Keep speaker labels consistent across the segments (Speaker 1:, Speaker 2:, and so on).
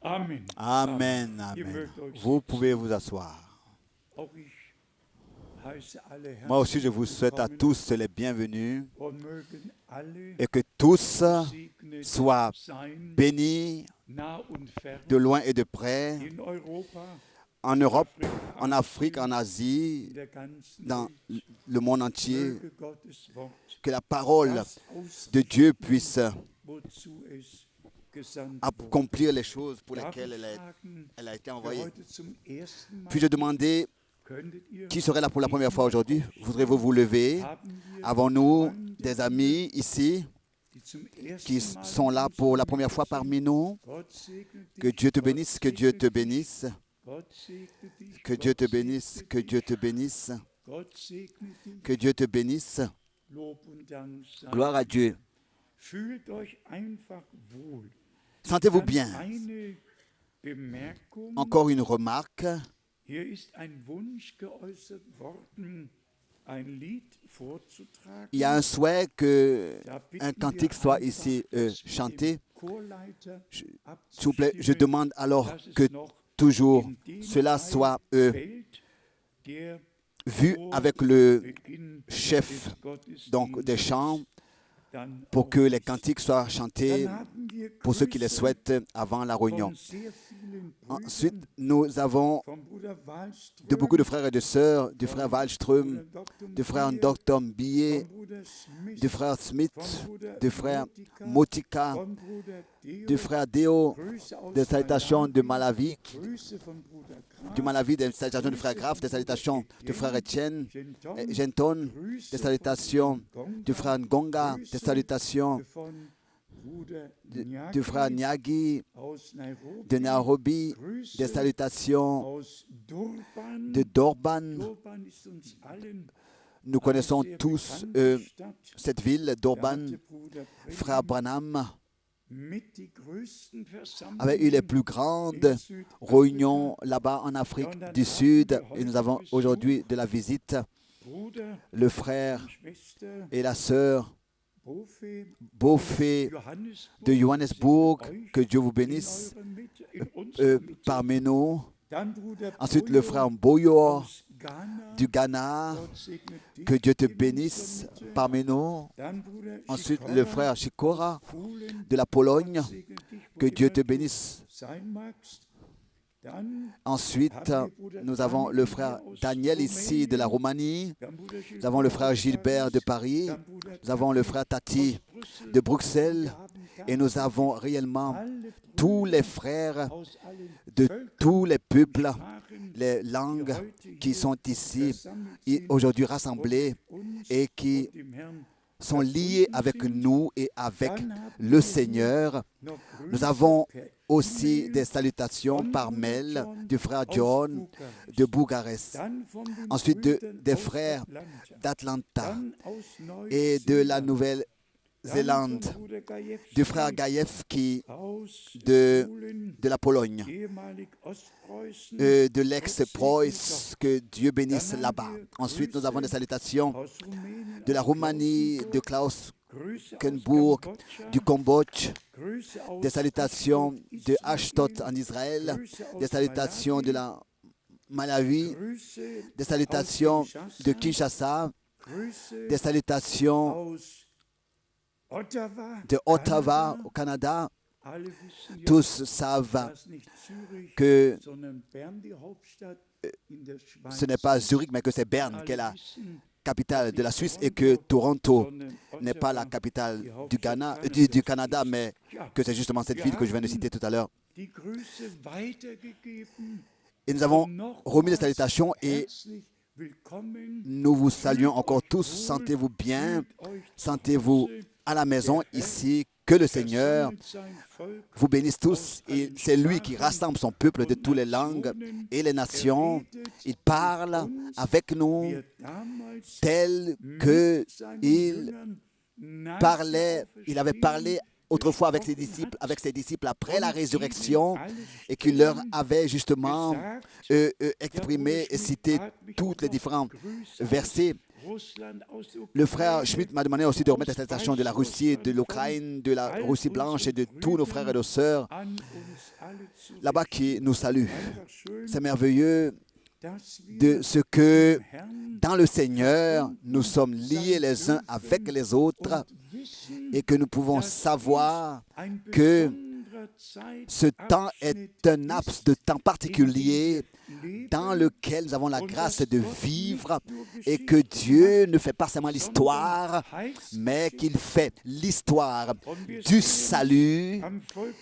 Speaker 1: Amen.
Speaker 2: Amen,
Speaker 1: Ihr
Speaker 2: amen.
Speaker 1: mögt euch
Speaker 2: Vous
Speaker 1: setzen.
Speaker 2: pouvez vous asseoir.
Speaker 1: Auch ich heiße alle
Speaker 2: Moi aussi, je
Speaker 1: herzlich
Speaker 2: vous souhaite à
Speaker 1: willkommen
Speaker 2: tous les bienvenus
Speaker 1: und mögen alle
Speaker 2: et que tous
Speaker 1: gesegnet
Speaker 2: soient
Speaker 1: sein,
Speaker 2: bénis
Speaker 1: nah und fern,
Speaker 2: de loin et de près,
Speaker 1: in Europa,
Speaker 2: en Europe,
Speaker 1: Afrika,
Speaker 2: en Afrique, en
Speaker 1: in
Speaker 2: Asie,
Speaker 1: der ganzen
Speaker 2: dans
Speaker 1: Welt.
Speaker 2: le monde entier.
Speaker 1: Möge Gottes Wort
Speaker 2: Que la parole
Speaker 1: das
Speaker 2: de Dieu
Speaker 1: ausrichten,
Speaker 2: puisse
Speaker 1: wozu es gesandt wurde.
Speaker 2: accomplir les choses pour
Speaker 1: Darf
Speaker 2: lesquelles
Speaker 1: ich
Speaker 2: elle
Speaker 1: fragen,
Speaker 2: a été
Speaker 1: wer
Speaker 2: envoyée.
Speaker 1: heute zum ersten Mal
Speaker 2: Puis-je demander
Speaker 1: könntet ihr
Speaker 2: qui serait là pour la première fois aujourd'hui?
Speaker 1: aufstehen?
Speaker 2: Voudrez-vous vous lever?
Speaker 1: Haben wir
Speaker 2: Avons-nous
Speaker 1: Freunde
Speaker 2: des
Speaker 1: hier,
Speaker 2: amis ici
Speaker 1: die zum ersten
Speaker 2: qui
Speaker 1: Mal
Speaker 2: sont
Speaker 1: in
Speaker 2: là
Speaker 1: unserer
Speaker 2: pour la
Speaker 1: Mitte
Speaker 2: première fois
Speaker 1: sind?
Speaker 2: parmi nous?
Speaker 1: Gott segne
Speaker 2: Que
Speaker 1: dich,
Speaker 2: Dieu te
Speaker 1: Gott
Speaker 2: bénisse, que Dieu te
Speaker 1: segne dich,
Speaker 2: bénisse,
Speaker 1: Gott segne dich,
Speaker 2: que Dieu te
Speaker 1: Gott
Speaker 2: bénisse,
Speaker 1: segne
Speaker 2: que Dieu
Speaker 1: dich,
Speaker 2: te bénisse,
Speaker 1: Gott segne dich.
Speaker 2: que Dieu te bénisse.
Speaker 1: Lob und Dank sei
Speaker 2: Gloire à Dieu.
Speaker 1: Fühlt euch einfach wohl.
Speaker 2: Sentez-vous
Speaker 1: Dann
Speaker 2: bien.
Speaker 1: eine Bemerkung.
Speaker 2: Encore une remarque.
Speaker 1: Hier ist ein Wunsch geäußert worden, ein Lied vorzutragen.
Speaker 2: Il y a un souhait que
Speaker 1: Da bitten
Speaker 2: un
Speaker 1: wir
Speaker 2: cantique soit
Speaker 1: einfach,
Speaker 2: ici
Speaker 1: dass wir
Speaker 2: chanté.
Speaker 1: dem Chorleiter
Speaker 2: S'il vous plaît, je
Speaker 1: abzustimmen,
Speaker 2: demande alors
Speaker 1: dass es
Speaker 2: que
Speaker 1: noch
Speaker 2: toujours
Speaker 1: in den
Speaker 2: cela
Speaker 1: Teil
Speaker 2: soit
Speaker 1: fällt, der
Speaker 2: vu
Speaker 1: vor
Speaker 2: avec le
Speaker 1: Beginn
Speaker 2: chef
Speaker 1: des
Speaker 2: donc des
Speaker 1: Gottesdienstes
Speaker 2: chants
Speaker 1: dann
Speaker 2: pour
Speaker 1: auch
Speaker 2: que les
Speaker 1: ist.
Speaker 2: cantiques soient chantés
Speaker 1: Dann haben wir
Speaker 2: pour ceux qui les
Speaker 1: Grüße
Speaker 2: souhaitent avant la réunion.
Speaker 1: von sehr vielen
Speaker 2: Ensuite,
Speaker 1: Brüdern,
Speaker 2: nous avons
Speaker 1: vom Bruder
Speaker 2: de beaucoup de
Speaker 1: Wallström,
Speaker 2: frères et de sœurs, du frère
Speaker 1: vom
Speaker 2: Wallström,
Speaker 1: Bruder Dr.
Speaker 2: du frère
Speaker 1: Bier,
Speaker 2: Dr. Billet,
Speaker 1: vom Bruder Smith,
Speaker 2: du frère Smith,
Speaker 1: vom Bruder
Speaker 2: du frère
Speaker 1: Motika,
Speaker 2: Motika,
Speaker 1: vom Bruder
Speaker 2: du
Speaker 1: Deo,
Speaker 2: frère Deo,
Speaker 1: Grüße aus
Speaker 2: des salutations de
Speaker 1: Malawi,
Speaker 2: Malawi,
Speaker 1: Grüße vom Bruder Graf,
Speaker 2: du Malawi, des salutations du frère Graf, des salutations du frère Etienne, Genton, des salutations du frère Ngonga, des salutations
Speaker 1: von Bruder
Speaker 2: du frère Nyagi,
Speaker 1: aus Nairobi,
Speaker 2: de Nairobi, des
Speaker 1: Grüße
Speaker 2: salutations
Speaker 1: aus Durban.
Speaker 2: de Durban.
Speaker 1: Durban ist uns allen
Speaker 2: Nous connaissons tous
Speaker 1: Stadt.
Speaker 2: cette ville,
Speaker 1: Da
Speaker 2: Durban.
Speaker 1: hat der Bruder
Speaker 2: Frère Branham
Speaker 1: mit die größten Versammlungen
Speaker 2: avait eu les plus grandes
Speaker 1: in Südafrika.
Speaker 2: réunions là-bas en Afrique du Sud. Et nous avons aujourd'hui de la visite
Speaker 1: Bruder
Speaker 2: le frère
Speaker 1: und Schwester
Speaker 2: et la sœur
Speaker 1: Bofe
Speaker 2: Beaufait de Johannesburg. Que Dieu vous bénisse parmi nous.
Speaker 1: Dann Bruder
Speaker 2: Ensuite, le frère Boyor
Speaker 1: aus Ghana.
Speaker 2: du Ghana.
Speaker 1: Gott segne dich
Speaker 2: Que Dieu te
Speaker 1: in
Speaker 2: bénisse
Speaker 1: unserer Mitte.
Speaker 2: parmi nous.
Speaker 1: Dann Bruder
Speaker 2: Ensuite,
Speaker 1: Sikora
Speaker 2: le frère Chikora
Speaker 1: Polen.
Speaker 2: de la Pologne.
Speaker 1: Gott segne dich, wo
Speaker 2: Que Dieu
Speaker 1: immer
Speaker 2: te
Speaker 1: du
Speaker 2: bénisse.
Speaker 1: sein magst. Dann
Speaker 2: Ensuite, nous avons le frère Daniel ici de la Roumanie.
Speaker 1: dann Bruder
Speaker 2: Nous avons le
Speaker 1: Gilbert
Speaker 2: frère
Speaker 1: aus
Speaker 2: Gilbert de
Speaker 1: Paris.
Speaker 2: Paris.
Speaker 1: Dann Bruder
Speaker 2: Nous avons le frère Tati
Speaker 1: aus Brüssel.
Speaker 2: de Bruxelles.
Speaker 1: Wir haben
Speaker 2: Et nous avons réellement
Speaker 1: alle
Speaker 2: tous
Speaker 1: Brüder
Speaker 2: les frères
Speaker 1: aus allen
Speaker 2: de
Speaker 1: Völkern,
Speaker 2: tous les peuples,
Speaker 1: Sprachen,
Speaker 2: les
Speaker 1: die
Speaker 2: langues
Speaker 1: heute
Speaker 2: qui
Speaker 1: hier
Speaker 2: sont ici
Speaker 1: versammelt
Speaker 2: et
Speaker 1: sind
Speaker 2: aujourd'hui
Speaker 1: und
Speaker 2: rassemblés
Speaker 1: mit uns
Speaker 2: et qui
Speaker 1: und dem Herrn
Speaker 2: sont liés
Speaker 1: verbunden
Speaker 2: avec
Speaker 1: sind.
Speaker 2: nous et avec
Speaker 1: Dann haben
Speaker 2: le
Speaker 1: wir
Speaker 2: Seigneur.
Speaker 1: noch
Speaker 2: Nous
Speaker 1: Grüße
Speaker 2: avons
Speaker 1: per
Speaker 2: aussi
Speaker 1: E-Mail
Speaker 2: des salutations
Speaker 1: von
Speaker 2: par
Speaker 1: Bruder
Speaker 2: mail
Speaker 1: John
Speaker 2: du frère
Speaker 1: aus
Speaker 2: John
Speaker 1: Bukarest.
Speaker 2: de Bucarest,
Speaker 1: Dann von den
Speaker 2: ensuite
Speaker 1: Brüdern
Speaker 2: des
Speaker 1: aus
Speaker 2: frères
Speaker 1: Atlanta.
Speaker 2: d'Atlanta
Speaker 1: Dann aus
Speaker 2: et de la
Speaker 1: Neuseeland. Dann
Speaker 2: Nouvelle-Zélande,
Speaker 1: von Bruder Gajewski
Speaker 2: du frère Gaïef qui
Speaker 1: aus
Speaker 2: de,
Speaker 1: Polen,
Speaker 2: de la Pologne,
Speaker 1: ehemalig Ostpreußen,
Speaker 2: de l'ex-Preuss, que Dieu bénisse là-bas. Ensuite, nous avons des salutations
Speaker 1: aus Rumänien,
Speaker 2: de la
Speaker 1: aus
Speaker 2: Roumanie, de
Speaker 1: Klausenburg, Grüße aus
Speaker 2: Klausenburg,
Speaker 1: Kambodscha,
Speaker 2: du Cambodge,
Speaker 1: Grüße aus
Speaker 2: des salutations
Speaker 1: Ashdod,
Speaker 2: de
Speaker 1: Israel,
Speaker 2: Ashdod en Israël,
Speaker 1: Grüße aus
Speaker 2: des salutations de la Malawi,
Speaker 1: Grüße
Speaker 2: des salutations
Speaker 1: aus
Speaker 2: de
Speaker 1: Kinshasa,
Speaker 2: Kinshasa,
Speaker 1: Grüße
Speaker 2: des salutations
Speaker 1: aus Ottawa,
Speaker 2: de Ottawa
Speaker 1: Kanada.
Speaker 2: au Canada.
Speaker 1: Alle wissen ja,
Speaker 2: Tous savent
Speaker 1: dass nicht Zürich,
Speaker 2: que
Speaker 1: sondern Bern die Hauptstadt in der Schweiz
Speaker 2: ce n'est pas
Speaker 1: ist.
Speaker 2: Zurich, mais que c'est Berne qui est
Speaker 1: Alle
Speaker 2: la
Speaker 1: wissen,
Speaker 2: capitale de la Suisse et que Toronto
Speaker 1: sondern
Speaker 2: n'est pas la
Speaker 1: Ottawa
Speaker 2: capitale
Speaker 1: die
Speaker 2: du,
Speaker 1: Hauptstadt
Speaker 2: Ghana,
Speaker 1: Kanadas
Speaker 2: du Canada,
Speaker 1: ist.
Speaker 2: mais
Speaker 1: Ja,
Speaker 2: que c'est justement cette ville que je viens de citer tout à l'heure.
Speaker 1: die Grüße weitergegeben.
Speaker 2: Et nous avons
Speaker 1: Und nochmals
Speaker 2: remis les salutations et
Speaker 1: herzlich willkommen.
Speaker 2: nous vous saluons
Speaker 1: Fühlt
Speaker 2: encore
Speaker 1: euch
Speaker 2: tous.
Speaker 1: wohl,
Speaker 2: Sentez-vous bien,
Speaker 1: fühlt euch zu
Speaker 2: sentez-vous
Speaker 1: Hause.
Speaker 2: à la maison ici. Que le Seigneur
Speaker 1: Versammelt sein Volk
Speaker 2: vous bénisse tous. Et c'est lui qui rassemble son peuple de toutes les langues et les nations. Il parle avec nous
Speaker 1: wie er damals
Speaker 2: tel
Speaker 1: mit
Speaker 2: que
Speaker 1: seinen
Speaker 2: il
Speaker 1: Jüngern nach
Speaker 2: parlait,
Speaker 1: der
Speaker 2: il avait parlé autrefois avec ses disciples après la résurrection et qu'il leur avait justement exprimé et cité tous les différents versets. Le frère Schmidt m'a demandé aussi de remettre la salutation de la Russie, de l'Ukraine, de la Russie blanche et de tous nos frères et nos sœurs là-bas qui nous salue. C'est merveilleux de ce que dans le Seigneur, nous sommes liés les uns avec les autres et que nous pouvons savoir que ce temps est un laps de temps particulier dans lequel nous avons la grâce de vivre et que Dieu ne fait pas seulement l'histoire, mais qu'il fait l'histoire du salut.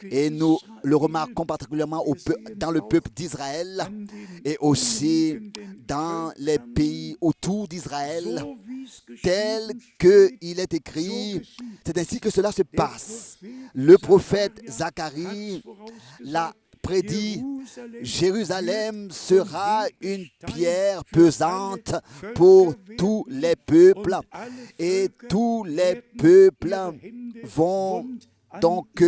Speaker 2: Et nous le remarquons particulièrement dans le peuple d'Israël et aussi dans les pays autour d'Israël, tel qu'il est écrit. C'est ainsi que cela se passe. Le prophète Zacharie l'a prédit, Jérusalem sera une pierre pesante pour tous les peuples et tous les peuples vont donc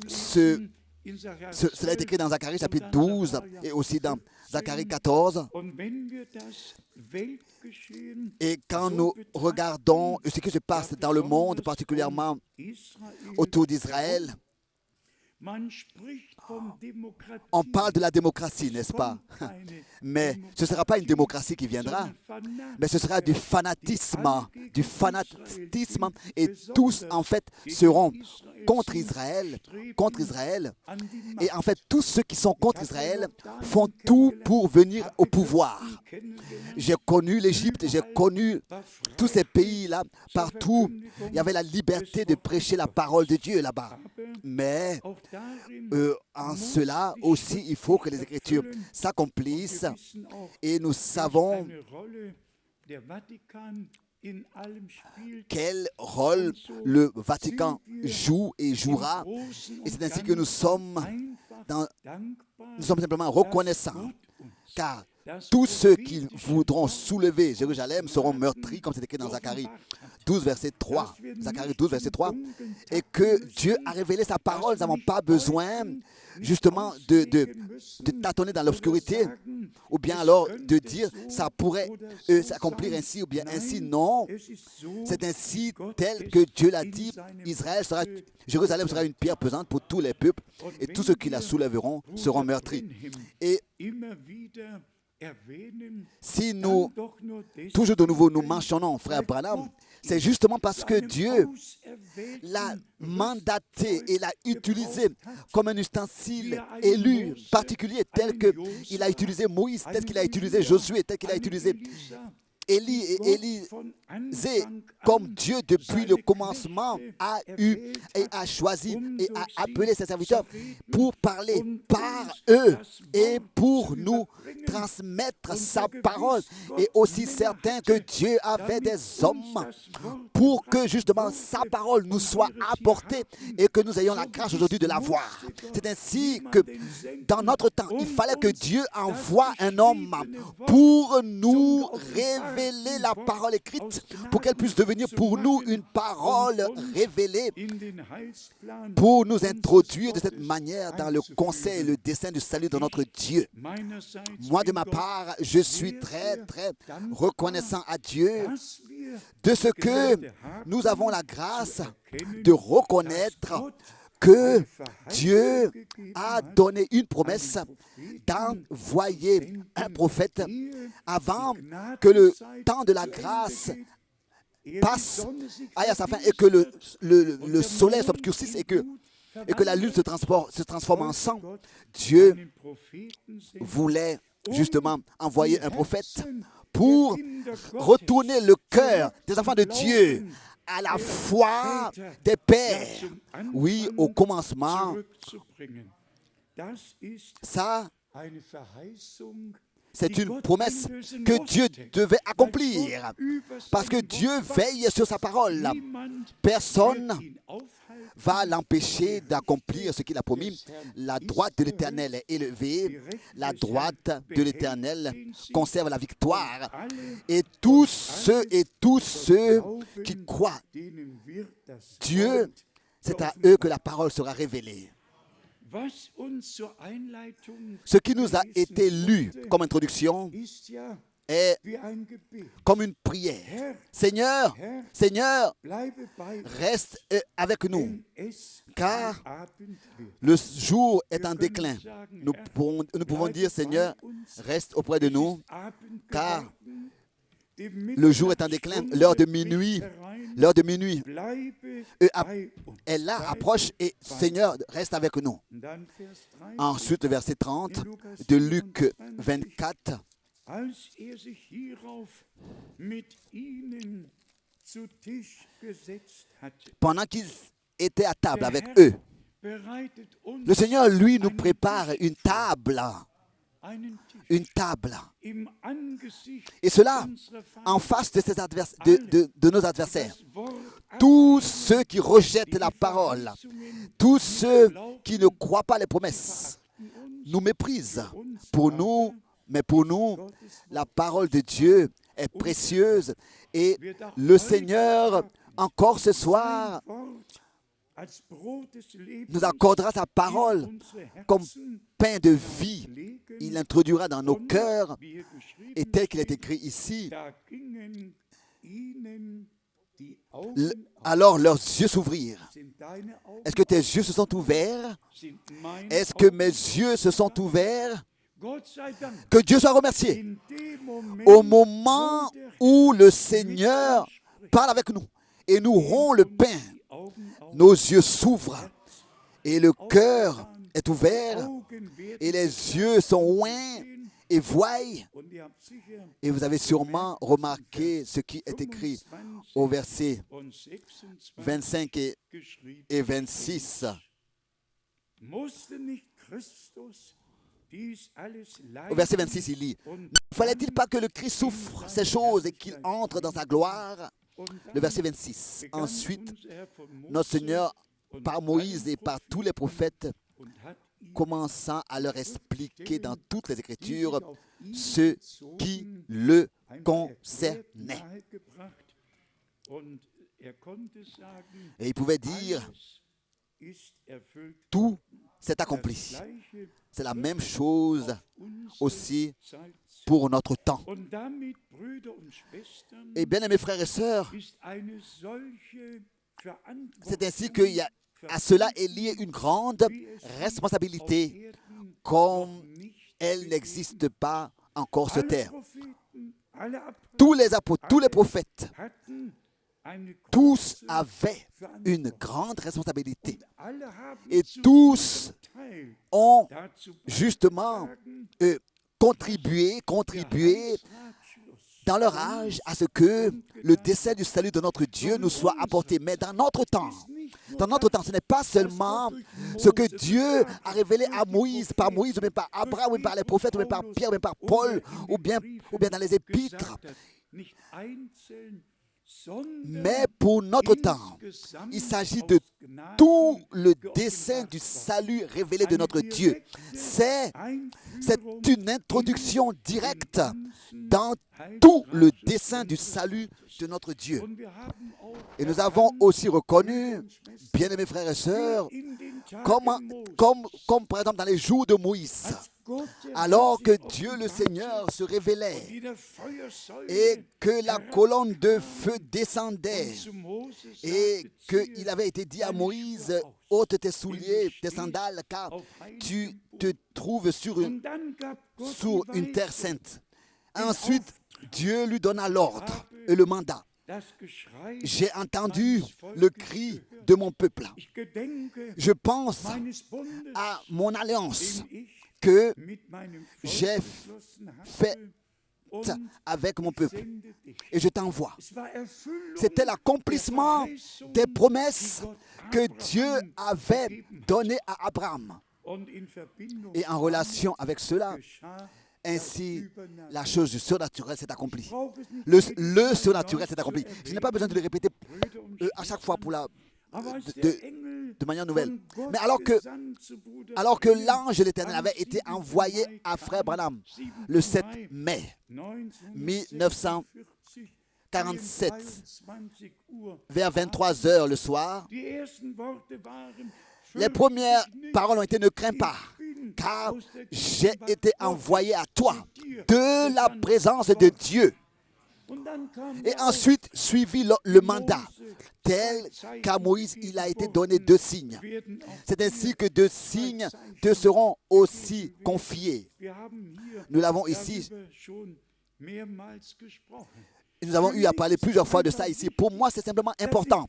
Speaker 2: cela est écrit dans Zacharie chapitre 12 et aussi dans Zacharie 14. Et quand nous regardons ce qui se passe dans le monde, particulièrement autour d'Israël, on parle de la démocratie, n'est-ce pas? Mais ce ne sera pas une démocratie qui viendra, mais ce sera du fanatisme, et tous en fait seront contre Israël, et en fait tous ceux qui sont contre Israël font tout pour venir au pouvoir. J'ai connu l'Égypte, j'ai connu tous ces pays-là, partout, il y avait la liberté de prêcher la parole de Dieu là-bas. Mais en cela aussi, il faut que les Écritures s'accomplissent et nous savons quel rôle le Vatican joue et jouera. Et c'est ainsi que nous sommes simplement reconnaissants, car tous ceux qui voudront soulever Jérusalem seront meurtris, comme c'est écrit dans Zacharie 12, verset 3. Zacharie 12, verset 3. Et que Dieu a révélé sa parole. Nous n'avons pas besoin, justement, de tâtonner dans l'obscurité, ou bien alors de dire ça pourrait s'accomplir ainsi ou bien ainsi. Non, c'est ainsi tel que Dieu l'a dit. Jérusalem sera une pierre pesante pour tous les peuples, et tous ceux qui la soulèveront seront meurtris. Et si nous, toujours de nouveau, nous mentionnons frère Branham, c'est justement parce que Dieu l'a mandaté et l'a utilisé comme un ustensile élu particulier, tel qu'il a utilisé Moïse, tel qu'il a utilisé Josué, tel qu'il a utilisé Élie et Élisée, comme Dieu depuis le commencement a eu et a choisi et a appelé ses serviteurs pour parler par eux et pour nous transmettre sa parole. Et aussi certain que Dieu avait des hommes pour que justement sa parole nous soit apportée et que nous ayons la grâce aujourd'hui de la voir. C'est ainsi que dans notre temps, il fallait que Dieu envoie un homme pour nous révéler la parole écrite, pour qu'elle puisse devenir pour nous une parole révélée, pour nous introduire de cette manière dans le conseil et le dessein du salut de notre Dieu. Moi, de ma part, je suis très, très reconnaissant à Dieu de ce que nous avons la grâce de reconnaître que Dieu a donné une promesse d'envoyer un prophète avant que le temps de la grâce passe à sa fin et que le soleil s'obscurcisse et que la lune se transforme en sang. Dieu voulait justement envoyer un prophète pour retourner le cœur des enfants de Dieu à la foi des pères. Oui, au commencement, ça, c'est une promesse que Dieu devait accomplir, parce que Dieu veille sur sa parole. Personne va l'empêcher d'accomplir ce qu'il a promis. La droite de l'Éternel est élevée, la droite de l'Éternel conserve la victoire. Et tous ceux qui croient, Dieu, c'est à eux que la parole sera révélée. Ce qui nous a été lu comme introduction est
Speaker 1: wie ein Gebet.
Speaker 2: comme une prière.
Speaker 1: Herr,
Speaker 2: Seigneur,
Speaker 1: Herr,
Speaker 2: Seigneur,
Speaker 1: bleibe bei uns,
Speaker 2: reste avec nous,
Speaker 1: denn es
Speaker 2: car
Speaker 1: am Abend wird.
Speaker 2: le jour est en
Speaker 1: Wir können
Speaker 2: déclin.
Speaker 1: sagen,
Speaker 2: Nous
Speaker 1: Herr,
Speaker 2: pouvons
Speaker 1: bleibe
Speaker 2: dire, Seigneur,
Speaker 1: bei uns.
Speaker 2: reste auprès de
Speaker 1: Es
Speaker 2: nous,
Speaker 1: ist Abend
Speaker 2: car
Speaker 1: geworden. Die
Speaker 2: le jour est en déclin,
Speaker 1: Mitternachtsstunde
Speaker 2: l'heure de
Speaker 1: bricht
Speaker 2: minuit,
Speaker 1: herein.
Speaker 2: l'heure de minuit
Speaker 1: Bleibe
Speaker 2: est
Speaker 1: bei uns.
Speaker 2: là,
Speaker 1: Bleibe
Speaker 2: approche, et
Speaker 1: bei
Speaker 2: Seigneur, reste avec nous.
Speaker 1: uns. Dann Vers 30.
Speaker 2: Ensuite, le verset 30
Speaker 1: in Lukas
Speaker 2: de Luc
Speaker 1: 24.
Speaker 2: 24.
Speaker 1: Als sich hierauf mit ihnen zu Tisch gesetzt hatte,
Speaker 2: Pendant qu'ils étaient à table
Speaker 1: der
Speaker 2: avec
Speaker 1: Herr
Speaker 2: eux,
Speaker 1: bereitet uns
Speaker 2: le Seigneur, lui, nous
Speaker 1: einen
Speaker 2: prépare
Speaker 1: Tisch
Speaker 2: une table,
Speaker 1: einen Tisch
Speaker 2: une table.
Speaker 1: im Angesicht
Speaker 2: Et cela
Speaker 1: unserer
Speaker 2: en
Speaker 1: Feinde.
Speaker 2: face de, de nos adversaires.
Speaker 1: Das Wort
Speaker 2: Tous ceux qui rejettent
Speaker 1: die
Speaker 2: la parole,
Speaker 1: Verheißungen
Speaker 2: tous ceux
Speaker 1: glauben,
Speaker 2: qui ne croient pas les promesses,
Speaker 1: verachten uns,
Speaker 2: nous méprisent.
Speaker 1: für uns
Speaker 2: Pour
Speaker 1: aber
Speaker 2: nous, mais pour nous,
Speaker 1: Gottes
Speaker 2: la
Speaker 1: Wort
Speaker 2: parole de Dieu est précieuse et
Speaker 1: wird auch
Speaker 2: le
Speaker 1: heute
Speaker 2: Seigneur, encore ce soir,
Speaker 1: sein Wort als Brot des Lebens
Speaker 2: nous accordera sa parole
Speaker 1: in unsere
Speaker 2: comme
Speaker 1: Herzen
Speaker 2: pain de vie.
Speaker 1: legen.
Speaker 2: Il l'introduira dans nos
Speaker 1: Und,
Speaker 2: cœurs
Speaker 1: wie hier geschrieben
Speaker 2: et tel qu'il est
Speaker 1: steht,
Speaker 2: écrit ici,
Speaker 1: da gingen ihnen die
Speaker 2: l-
Speaker 1: Augen auf.
Speaker 2: alors leurs yeux s'ouvrirent.
Speaker 1: Sind deine Augen
Speaker 2: Est-ce que tes
Speaker 1: auf?
Speaker 2: yeux se sont ouverts?
Speaker 1: Sind meine
Speaker 2: Est-ce que
Speaker 1: Augen
Speaker 2: mes yeux se sont ouverts?
Speaker 1: Gott sei Dank.
Speaker 2: Que Dieu soit remercié.
Speaker 1: In dem Moment,
Speaker 2: Au moment
Speaker 1: wo der
Speaker 2: où
Speaker 1: Herr
Speaker 2: le
Speaker 1: mit
Speaker 2: Seigneur
Speaker 1: uns spricht,
Speaker 2: parle avec nous et nous rompt le
Speaker 1: gehen
Speaker 2: pain,
Speaker 1: uns die Augen auf,
Speaker 2: nos yeux s'ouvrent
Speaker 1: Herz,
Speaker 2: et le cœur est
Speaker 1: die
Speaker 2: ouvert
Speaker 1: Augen werden
Speaker 2: et les yeux sont oints
Speaker 1: sehen.
Speaker 2: et voient.
Speaker 1: Und ihr habt sicher
Speaker 2: Et vous avez sûrement remarqué ce qui est écrit
Speaker 1: 25
Speaker 2: au verset
Speaker 1: und 26
Speaker 2: 25
Speaker 1: geschrieben.
Speaker 2: et 26.
Speaker 1: Musste nicht Christus dies alles
Speaker 2: Au verset
Speaker 1: leiden
Speaker 2: 26, il lit,
Speaker 1: und
Speaker 2: ne fallait-il pas que le Christ souffre ces choses et qu'il entre dans sa gloire?
Speaker 1: und
Speaker 2: Le
Speaker 1: dann
Speaker 2: verset 26.
Speaker 1: begann
Speaker 2: Ensuite,
Speaker 1: unser Herr von Mose
Speaker 2: notre Seigneur,
Speaker 1: und
Speaker 2: par Moïse et par tous les prophètes,
Speaker 1: und hat ihn
Speaker 2: commençant à leur expliquer dans toutes les
Speaker 1: die
Speaker 2: Écritures
Speaker 1: sich auf ihn
Speaker 2: ce qui
Speaker 1: bezogen,
Speaker 2: le
Speaker 1: ein paar
Speaker 2: concernait.
Speaker 1: Erklärungen nahegebracht. Und er konnte sagen,
Speaker 2: Et il pouvait dire,
Speaker 1: alles ist erfüllt
Speaker 2: tout
Speaker 1: worden.
Speaker 2: s'est
Speaker 1: Das
Speaker 2: accompli.
Speaker 1: Gleiche
Speaker 2: C'est la
Speaker 1: wird
Speaker 2: même chose
Speaker 1: auf unsere
Speaker 2: aussi
Speaker 1: Zeit zu.
Speaker 2: pour notre temps.
Speaker 1: Und damit, Brüder und Schwestern,
Speaker 2: Et bien, mes frères et sœurs,
Speaker 1: ist eine solche
Speaker 2: c'est ainsi qu'il y a à cela est liée une grande responsabilité comme elle n'existe pas encore sur terre. Tous les apôtres, tous les prophètes, tous avaient une grande responsabilité. Et tous ont justement contribué dans leur âge à ce que le dessein du salut de notre Dieu nous soit apporté. Mais dans notre temps, ce n'est pas seulement ce que Dieu a révélé à Moïse, par Moïse, ou bien par Abraham, ou bien par les prophètes, ou bien par Pierre, ou bien par Paul, ou bien dans les épîtres. Mais pour notre temps, il s'agit de tout le dessein du salut révélé de notre Dieu. C'est une introduction directe dans tout le dessein du salut de notre Dieu. Et nous avons aussi reconnu, bien-aimés frères et sœurs, comme par exemple dans les jours de Moïse, alors que Dieu le Seigneur se révélait et que la colonne de feu descendait et qu'il avait été dit à Moïse, ôte tes souliers, tes sandales, car tu te trouves sur une terre sainte. Ensuite, Dieu lui donna l'ordre et le mandat. J'ai entendu le cri de mon peuple. Je pense à mon alliance que j'ai faite avec mon peuple et je t'envoie. C'était l'accomplissement des promesses que Dieu avait données à Abraham. Et en relation avec cela, ainsi, la chose du surnaturel s'est accomplie. Le surnaturel s'est accompli. Je n'ai pas besoin de le répéter à chaque fois pour de manière nouvelle. Mais alors que l'ange de l'Éternel avait été envoyé à Frère Branham le 7 mai 47, vers 23 heures le soir, les premières paroles ont été « Ne crains pas, car j'ai été envoyé à toi de la présence de Dieu. » Et ensuite, suivi le mandat, tel qu'à Moïse, il a été donné 2 signes. C'est ainsi que 2 signes te seront aussi confiés. Nous l'avons ici. Nous avons eu à parler plusieurs fois de ça ici. Pour moi, c'est simplement important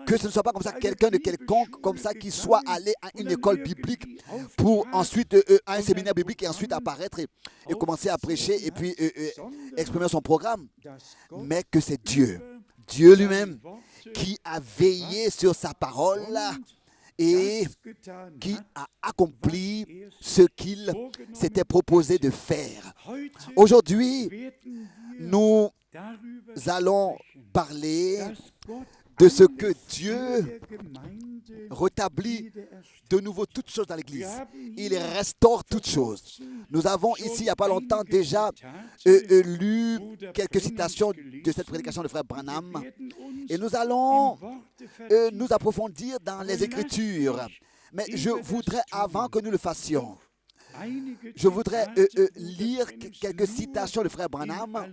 Speaker 2: que ce ne soit pas comme ça quelqu'un de quelconque, comme ça, qui soit allé à une école biblique pour ensuite à un séminaire biblique et ensuite apparaître et commencer à prêcher et puis exprimer son programme. Mais que c'est Dieu, Dieu lui-même, qui a veillé sur sa parole et qui a accompli ce qu'il s'était proposé de faire. Aujourd'hui, nous allons parler de ce que Dieu rétablit de nouveau toutes choses dans l'Église. Il restaure toutes choses. Nous avons ici, il n'y a pas longtemps déjà, lu quelques citations de cette prédication de frère Branham. Et nous allons nous approfondir dans les Écritures. Mais je voudrais, avant que nous le fassions, je voudrais lire quelques citations de frère Branham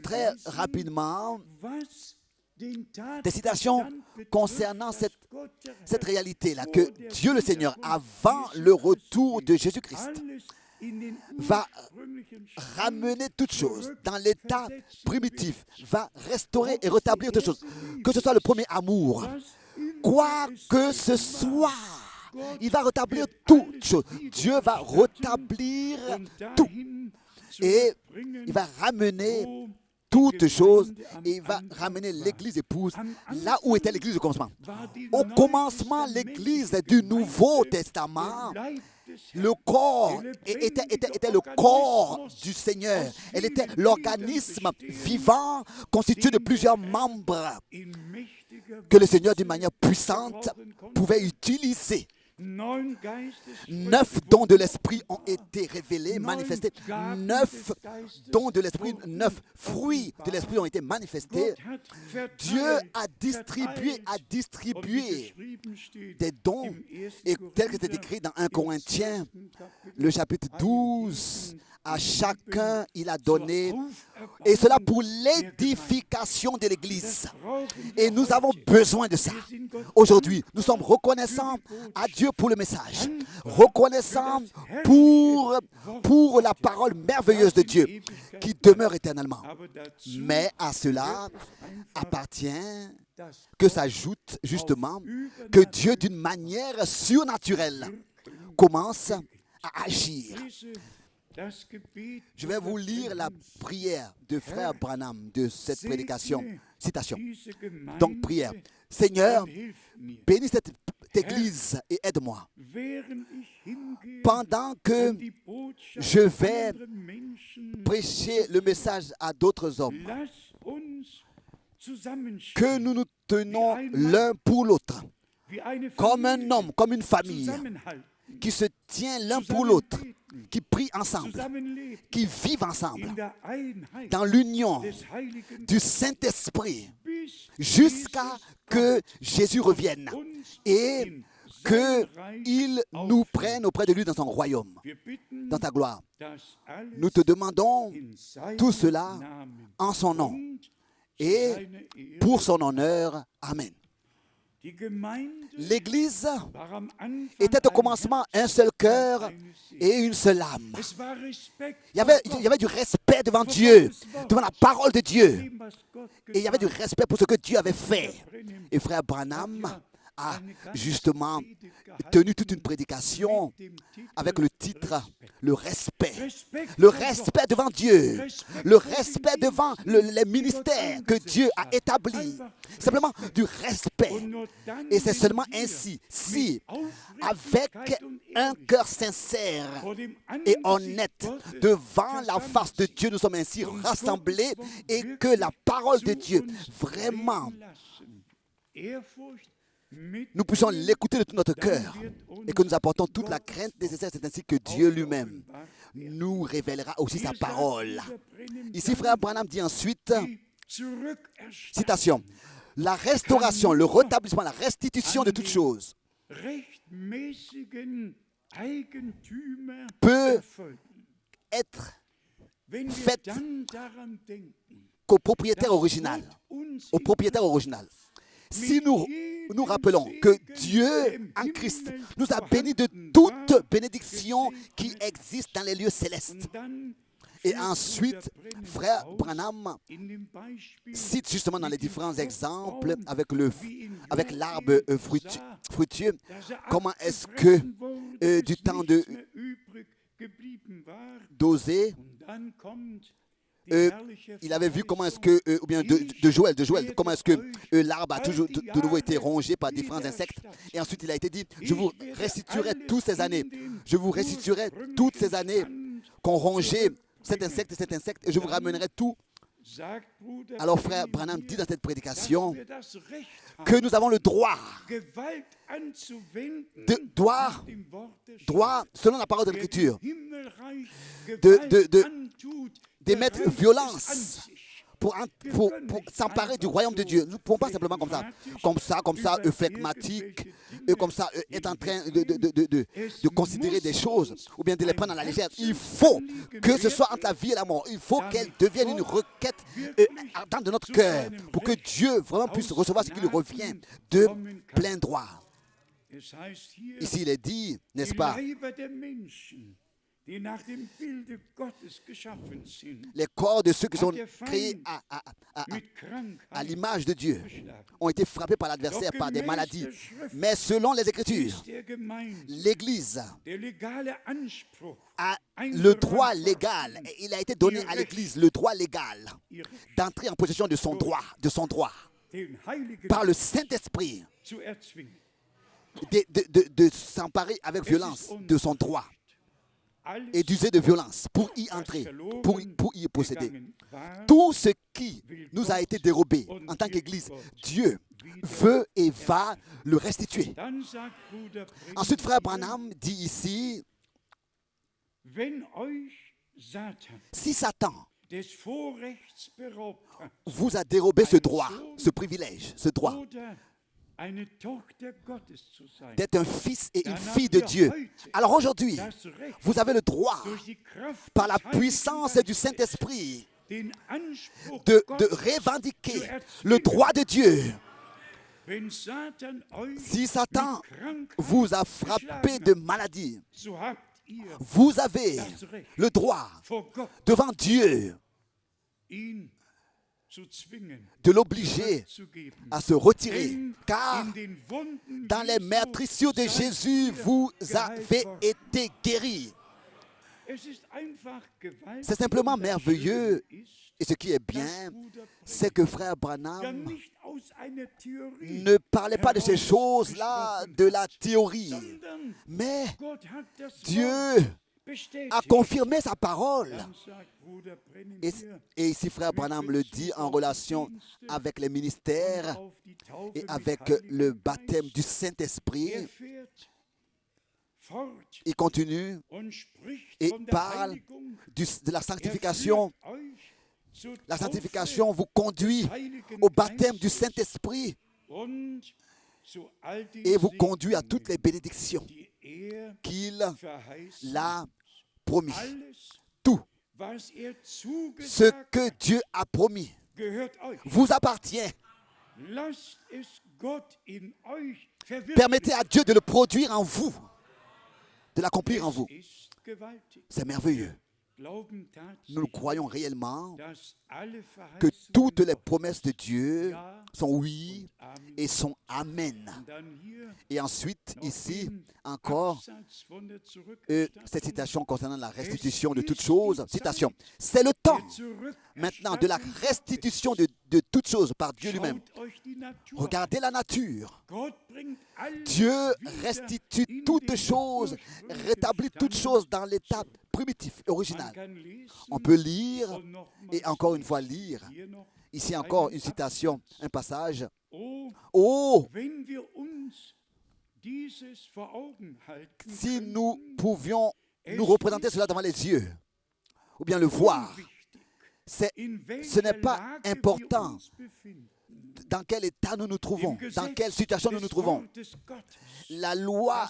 Speaker 2: très rapidement. Des citations concernant cette réalité-là, que Dieu le Seigneur, avant le retour de Jésus-Christ, va ramener toutes choses dans l'état primitif, va restaurer et rétablir toutes choses, que ce soit le premier amour, quoi que ce soit. Il va rétablir toutes choses. Dieu va rétablir tout. Et il va ramener toutes choses et il va ramener l'église épouse là où était l'église au commencement. Au commencement, l'église du Nouveau Testament, le corps était le corps du Seigneur. Elle était l'organisme vivant constitué de plusieurs membres que le Seigneur, d'une manière puissante, pouvait utiliser. 9 dons de l'Esprit ont été révélés, manifestés. 9 dons de l'Esprit, 9 fruits de l'Esprit ont été manifestés. Dieu a distribué des dons. Et tel que c'est écrit dans 1 Corinthiens, le chapitre 12, à chacun il a donné, et cela pour l'édification de l'Église. Et nous avons besoin de ça. Aujourd'hui, nous sommes reconnaissants à Dieu pour le message, reconnaissants pour la parole merveilleuse de Dieu qui demeure éternellement. Mais à cela appartient que s'ajoute justement que Dieu, d'une manière surnaturelle, commence à agir. Je vais vous lire la prière de frère Branham de cette prédication. Citation. Donc, prière. Seigneur, bénis cette église et aide-moi. Pendant que je vais prêcher le message à d'autres hommes, que nous nous tenons l'un pour l'autre, comme un homme, comme une famille, qui se tient l'un pour l'autre, qui prient ensemble, qui vivent ensemble, dans l'union du Saint-Esprit, jusqu'à que Jésus revienne et qu'il nous prenne auprès de lui dans son royaume, dans ta gloire. Nous te demandons tout cela en son nom et pour son honneur. Amen. L'Église était au commencement un seul cœur et une seule âme. Il y avait du respect devant Dieu, devant la parole de Dieu. Et il y avait du respect pour ce que Dieu avait fait. Et frère Branham a justement tenu toute une prédication avec le titre « Le respect ». Le respect devant Dieu, le respect devant les ministères que Dieu a établis. Simplement du respect. Et c'est seulement ainsi, si avec un cœur sincère et honnête devant la face de Dieu, nous sommes ainsi rassemblés et que la parole de Dieu vraiment nous puissions l'écouter de tout notre cœur et que nous apportons toute la crainte nécessaire. C'est ainsi que Dieu lui-même nous révélera aussi sa parole. Ici, frère Branham dit ensuite
Speaker 1: zurückerstatten,
Speaker 2: Citation. La restauration, le rétablissement, la restitution de toutes choses
Speaker 1: rechtmäßigen Eigentümer
Speaker 2: peut
Speaker 1: erfolgen.
Speaker 2: être
Speaker 1: Wenn wir
Speaker 2: faite
Speaker 1: dann daran denken,
Speaker 2: qu'au propriétaire
Speaker 1: dass
Speaker 2: original.
Speaker 1: Gott uns
Speaker 2: Au
Speaker 1: in
Speaker 2: propriétaire original. Si nous rappelons que Dieu en Christ nous a bénis de toute bénédiction qui existe dans les lieux célestes.
Speaker 1: und dann
Speaker 2: Et
Speaker 1: führt
Speaker 2: ensuite,
Speaker 1: Bruder Branham
Speaker 2: frère
Speaker 1: aus
Speaker 2: Branham
Speaker 1: in dem Beispiel
Speaker 2: cite justement dans les
Speaker 1: mit dem
Speaker 2: différents exemples
Speaker 1: Fruchtbaum,
Speaker 2: avec l'arbre fructueux,
Speaker 1: dass er
Speaker 2: comment est-ce que
Speaker 1: abgebrochen wurde,
Speaker 2: du
Speaker 1: bis
Speaker 2: temps
Speaker 1: nichts mehr übrig geblieben war.
Speaker 2: d'oser,
Speaker 1: Und dann kommt die herrliche
Speaker 2: il avait vu comment est-ce
Speaker 1: Verheißung,
Speaker 2: que, ou bien de Joël, comment est-ce que l'arbre a toujours de nouveau été rongé par différents insectes. Et ensuite il a été dit, je vous restituerai toutes ces années. Je vous restituerai toutes ces années qu'ont rongé cet insecte, et je vous ramènerai tout.
Speaker 1: sagt Bruder
Speaker 2: Alors frère
Speaker 1: Branham
Speaker 2: Branham dit
Speaker 1: hier,
Speaker 2: dans cette prédication
Speaker 1: dass wir das Recht
Speaker 2: que
Speaker 1: haben,
Speaker 2: nous avons le droit,
Speaker 1: Gewalt anzuwenden,
Speaker 2: droit,
Speaker 1: nach dem Wort der
Speaker 2: droit
Speaker 1: Schrift.
Speaker 2: selon la parole de
Speaker 1: Wer
Speaker 2: l'Écriture,
Speaker 1: dem Himmelreich
Speaker 2: de
Speaker 1: Gewalt antut,
Speaker 2: d'émettre
Speaker 1: der reißt es an
Speaker 2: violence
Speaker 1: sich.
Speaker 2: pour s'emparer du royaume de Dieu. Nous ne pouvons pas simplement comme ça, flegmatique, comme ça, être en train de considérer des choses ou bien de les prendre à la légère. Il faut que ce soit entre la vie et la mort. Il faut qu'elle devienne une requête ardente de notre cœur pour que Dieu vraiment puisse recevoir ce qui lui revient de plein droit.
Speaker 1: Es heißt hier,
Speaker 2: Ici, il est dit,
Speaker 1: die
Speaker 2: n'est-ce pas,
Speaker 1: Leiber der Menschen, die nach dem Bilde Gottes geschaffen sind,
Speaker 2: les corps de ceux qui sont créés
Speaker 1: mit
Speaker 2: à
Speaker 1: Krankheit
Speaker 2: l'image de Dieu
Speaker 1: geschlagen.
Speaker 2: ont été frappés par l'adversaire, par des maladies. Mais selon les Écritures,
Speaker 1: Ist der Gemeinde
Speaker 2: l'Église
Speaker 1: der legale Anspruch,
Speaker 2: a le droit légal, et il a été donné à l'Église le droit légal d'entrer en possession de son droit,
Speaker 1: den Heiligen
Speaker 2: par le Saint-Esprit,
Speaker 1: zu erzwingen.
Speaker 2: de s'emparer avec violence de son droit et d'user de violence pour y entrer, pour y posséder. Tout ce qui nous a été dérobé en tant qu'Église, Dieu veut et va le restituer.
Speaker 1: Dann sagt Bruder
Speaker 2: Ensuite, frère Branham dit ici,
Speaker 1: wenn euch Satan
Speaker 2: si Satan
Speaker 1: des Vorrechts beraubt hat,
Speaker 2: vous a dérobé ce droit, ce privilège, ce droit
Speaker 1: oder eine Tochter Gottes zu sein,
Speaker 2: d'être un fils et une fille de Dieu, alors aujourd'hui,
Speaker 1: das Recht
Speaker 2: vous avez le droit,
Speaker 1: durch die Kraft
Speaker 2: par la
Speaker 1: des Heiligen
Speaker 2: puissance du
Speaker 1: Geistes,
Speaker 2: Saint-Esprit,
Speaker 1: den Anspruch
Speaker 2: de
Speaker 1: Gottes
Speaker 2: revendiquer
Speaker 1: zu erzwingen.
Speaker 2: le droit de Dieu.
Speaker 1: Wenn Satan euch
Speaker 2: Si Satan
Speaker 1: mit Krankheit
Speaker 2: vous a frappé de maladie,
Speaker 1: so habt ihr
Speaker 2: vous avez le droit
Speaker 1: vor Gott,
Speaker 2: devant Dieu
Speaker 1: ihn zu zwingen,
Speaker 2: de l'obliger
Speaker 1: zurückzugeben.
Speaker 2: à se retirer,
Speaker 1: Denn
Speaker 2: car
Speaker 1: in den Wunden
Speaker 2: dans les
Speaker 1: Jesu
Speaker 2: meurtrissures de
Speaker 1: seid
Speaker 2: Jésus,
Speaker 1: ihr
Speaker 2: vous
Speaker 1: geheilt
Speaker 2: avez
Speaker 1: worden.
Speaker 2: été guéris.
Speaker 1: Es ist einfach gewaltig
Speaker 2: C'est simplement
Speaker 1: und das
Speaker 2: merveilleux.
Speaker 1: Schöne ist,
Speaker 2: Et ce qui est
Speaker 1: dass
Speaker 2: bien,
Speaker 1: Bruder
Speaker 2: c'est que frère
Speaker 1: ja
Speaker 2: Branham
Speaker 1: nicht aus einer Theorie
Speaker 2: ne parlait pas de ces choses-là, de la théorie,
Speaker 1: sondern
Speaker 2: mais
Speaker 1: Gott hat das
Speaker 2: Dieu
Speaker 1: Wort
Speaker 2: a
Speaker 1: bestätigt.
Speaker 2: confirmé sa parole.
Speaker 1: Dann sagt Bruder Brennim
Speaker 2: Et,
Speaker 1: hier,
Speaker 2: et ici, frère Branham le dit en relation avec les ministères
Speaker 1: auf die Taufe
Speaker 2: et
Speaker 1: mit
Speaker 2: avec
Speaker 1: Heiligem
Speaker 2: le
Speaker 1: Geist.
Speaker 2: baptême du Saint-Esprit.
Speaker 1: Er fährt fort
Speaker 2: Il continue
Speaker 1: und spricht
Speaker 2: et
Speaker 1: von der
Speaker 2: parle
Speaker 1: Heiligung.
Speaker 2: de la sanctification.
Speaker 1: Er führt euch zur
Speaker 2: La
Speaker 1: Taufe
Speaker 2: sanctification vous conduit
Speaker 1: des Heiligen
Speaker 2: au baptême du
Speaker 1: Geistes
Speaker 2: Saint-Esprit
Speaker 1: und zu all den
Speaker 2: et vous conduit à
Speaker 1: Segnungen,
Speaker 2: toutes les bénédictions
Speaker 1: die er
Speaker 2: qu'il
Speaker 1: verheißen
Speaker 2: l'a promis.
Speaker 1: Alles,
Speaker 2: Tout
Speaker 1: was er
Speaker 2: ce
Speaker 1: zugesagt
Speaker 2: que Dieu a promis
Speaker 1: gehört euch.
Speaker 2: vous appartient.
Speaker 1: Lasst es Gott in euch verwirklichen.
Speaker 2: Permettez à Dieu de le produire en vous, de l'accomplir en vous.
Speaker 1: Es ist gewaltig.
Speaker 2: C'est merveilleux.
Speaker 1: Glauben
Speaker 2: Nous
Speaker 1: tatsächlich,
Speaker 2: croyons réellement
Speaker 1: dass alle
Speaker 2: que
Speaker 1: Verheißungen
Speaker 2: toutes les
Speaker 1: Gottes
Speaker 2: promesses de Dieu
Speaker 1: Ja
Speaker 2: sont oui
Speaker 1: und Amen.
Speaker 2: et sont amen.
Speaker 1: Und dann hier
Speaker 2: Et ensuite,
Speaker 1: noch
Speaker 2: ici,
Speaker 1: im
Speaker 2: encore,
Speaker 1: Absatz von der
Speaker 2: cette
Speaker 1: Zurückerstattung
Speaker 2: citation concernant la restitution de toutes choses. Citation. C'est le temps maintenant de la restitution de toutes choses par Dieu lui-même.
Speaker 1: Schaut euch die Natur an.
Speaker 2: Regardez la nature.
Speaker 1: Gott bringt alles
Speaker 2: Dieu
Speaker 1: wieder
Speaker 2: restitue
Speaker 1: in
Speaker 2: toutes
Speaker 1: den
Speaker 2: choses,
Speaker 1: ursprünglichen
Speaker 2: rétablit toutes
Speaker 1: Stand.
Speaker 2: choses dans l'état primitif et
Speaker 1: Man
Speaker 2: original.
Speaker 1: kann lesen
Speaker 2: On peut lire
Speaker 1: und nochmals
Speaker 2: et encore une fois lire.
Speaker 1: hier noch
Speaker 2: Ici encore une citation, un passage.
Speaker 1: Oh,
Speaker 2: Oh,
Speaker 1: wenn wir uns dieses vor Augen halten
Speaker 2: si
Speaker 1: könnten,
Speaker 2: nous pouvions nous représenter cela devant les yeux, ou bien le voir,
Speaker 1: wichtig,
Speaker 2: Ce n'est pas important dans quel état nous nous trouvons, dans quelle situation nous nous trouvons. La loi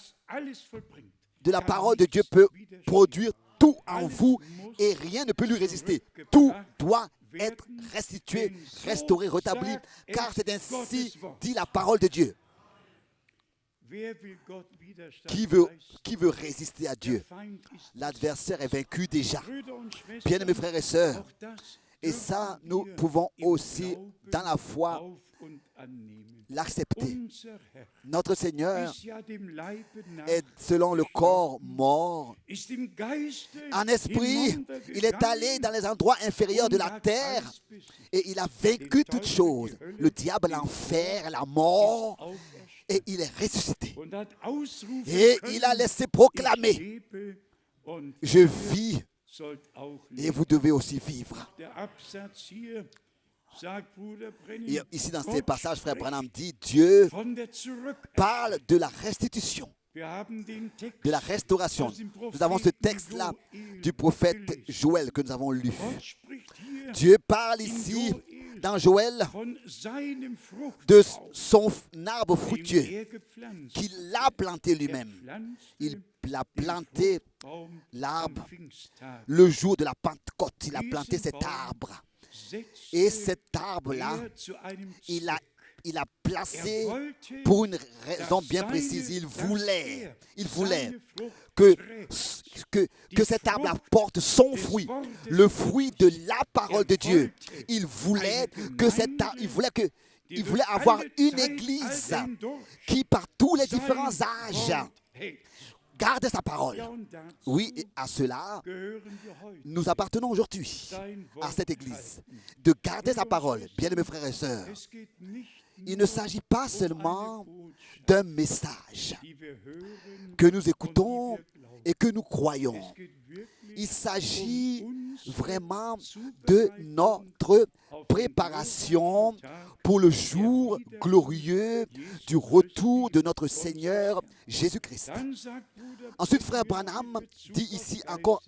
Speaker 2: de la parole de Dieu peut produire tout en vous et rien ne peut lui résister. Tout doit être restitué, restauré, rétabli, car c'est ainsi dit la parole de Dieu. Qui veut résister à Dieu? L'adversaire est vaincu déjà. Bien-aimés frères et sœurs, et ça, nous pouvons aussi, dans la foi, l'accepter. Notre Seigneur est selon le corps mort. En esprit, il est allé dans les endroits inférieurs de la terre et il a vaincu toutes choses. Le diable, l'enfer, la mort. Et il est ressuscité. Et il a laissé proclamer, je vis et vous devez aussi vivre. Et ici dans ces passages, frère Branham dit, Dieu parle de la restitution, de la restauration. Nous avons ce texte-là du prophète Joël que nous avons lu. Dieu parle ici dans Joël de son arbre fructueux qu'il a planté lui-même. Il a planté l'arbre le jour de la Pentecôte. Il a planté cet arbre. Et cet arbre-là, il a placé pour une raison bien précise. Il voulait que cet arbre apporte son fruit, le fruit de la parole de Dieu. Il voulait avoir une église qui, par tous les différents âges, garde sa parole. Oui, et à cela, nous appartenons aujourd'hui à cette église, de garder sa parole. Bien-aimés frères et sœurs, il ne s'agit pas seulement d'un message que nous écoutons et que nous croyons. Il s'agit vraiment de notre préparation pour le jour glorieux du retour de notre Seigneur Jésus-Christ. Ensuite, frère Branham dit ici encore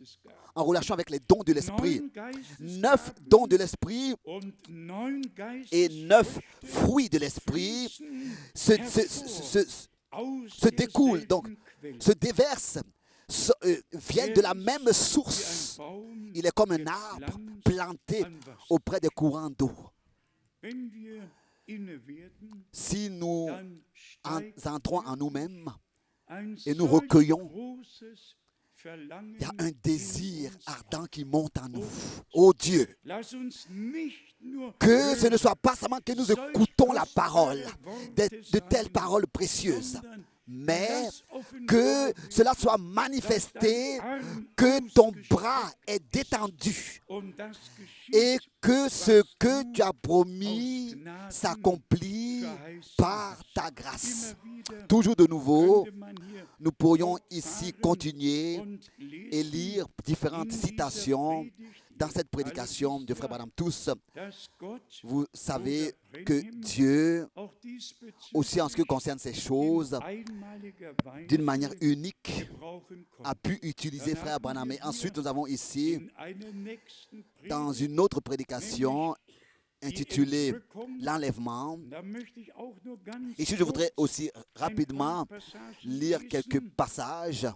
Speaker 2: en relation avec les dons de l'Esprit, 9 dons de l'Esprit et 9 fruits de l'Esprit se découlent, donc se déversent, viennent de la même source. Il est comme un arbre planté auprès des courants d'eau. Si nous entrons en nous-mêmes et nous recueillons, il y a un désir ardent qui monte en nous. Oh Dieu, que ce ne soit pas seulement que nous écoutons la parole, de telles paroles précieuses, mais que cela soit manifesté, que ton bras est détendu et que ce que tu as promis s'accomplit par ta grâce. Toujours de nouveau, nous pourrions ici continuer et lire différentes citations dans cette prédication de Frère Branham. Tous, vous savez que Dieu, aussi en ce qui concerne ces choses, d'une manière unique, a pu utiliser Frère Branham. Et ensuite, nous avons ici, dans une autre prédication intitulée « L'enlèvement », ici je voudrais aussi rapidement lire quelques passages,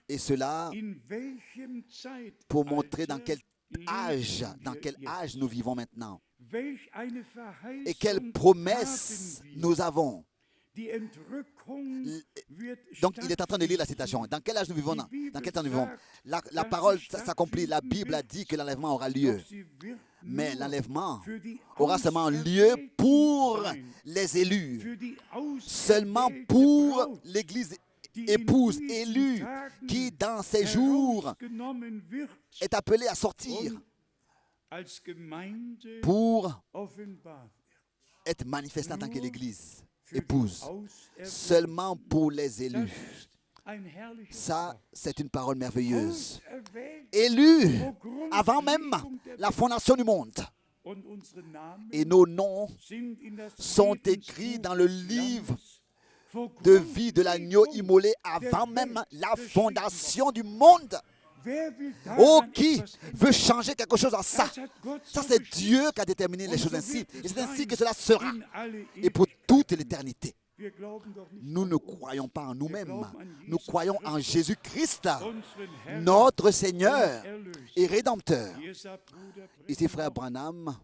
Speaker 2: et cela pour montrer dans quel âge nous vivons maintenant et quelles promesses nous avons. Donc, il est en train de lire la citation. Dans quel âge nous vivons? Dans quel temps nous vivons? La parole s'accomplit. La Bible a dit que l'enlèvement aura lieu. Mais l'enlèvement aura seulement lieu pour les élus. Seulement pour l'Église épouse élue qui, dans ces jours, est appelée à sortir pour être manifestée en tant que l'Église épouse. Seulement pour les élus. Ça, c'est une parole merveilleuse. Élus avant même la fondation du monde. Et nos noms sont écrits dans le livre de vie de l'agneau immolé avant même la fondation du monde. Oh, qui veut changer quelque chose en ça? Ça, c'est Dieu qui a déterminé les choses ainsi. Et c'est ainsi que cela sera. Et pour toute l'éternité. Nous ne croyons pas en nous-mêmes. Nous croyons en Jésus-Christ, notre Seigneur et Rédempteur. Ici, frère Branham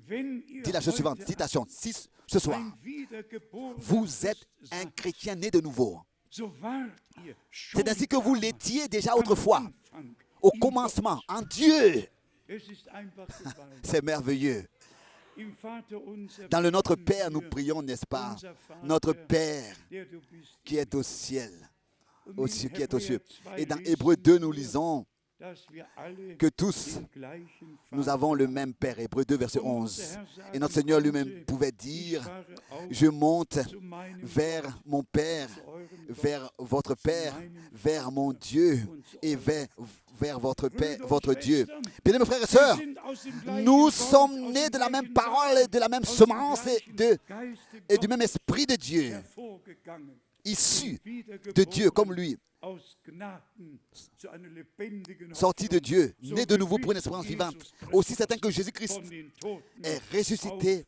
Speaker 2: dit la chose suivante, citation 6, ce soir. Vous êtes un chrétien né de nouveau. C'est ainsi que vous l'étiez déjà autrefois, au commencement, en Dieu. C'est merveilleux. Dans le Notre Père, nous prions, n'est-ce pas? Notre Père qui est au ciel, qui est aux cieux. Et dans Hébreux 2, nous lisons que tous, nous avons le même Père. Hébreux 2, verset 11. Et notre Seigneur lui-même pouvait dire, je monte vers mon Père, vers votre Père, vers mon Dieu et vers votre Père, votre Dieu. Bien-aimés frères et sœurs, nous sommes nés de la même parole, de la même semence et du même esprit de Dieu, issus de Dieu comme lui, sorti de Dieu, né de nouveau pour une espérance vivante. Aussi certain que Jésus-Christ est ressuscité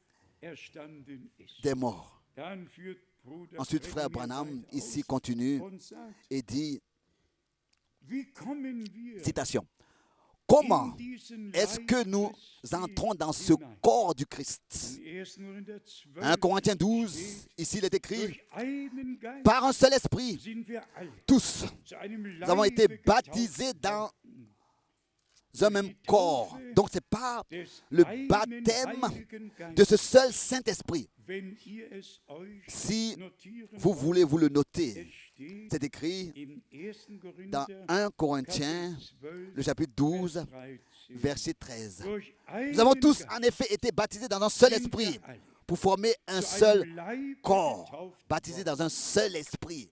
Speaker 2: des morts. Ensuite, frère Branham, ici, continue et dit, citation, comment est-ce que nous entrons dans ce corps du Christ? 1 Corinthiens 12, ici il est écrit, par un seul esprit, tous, nous avons été baptisés dans un même corps. Donc ce n'est pas le baptême de ce seul Saint-Esprit. Si vous voulez vous le noter, c'est écrit dans 1 Corinthiens, le chapitre 12, verset 13. Nous avons tous en effet été baptisés dans un seul esprit pour former un seul corps, baptisés dans un seul esprit.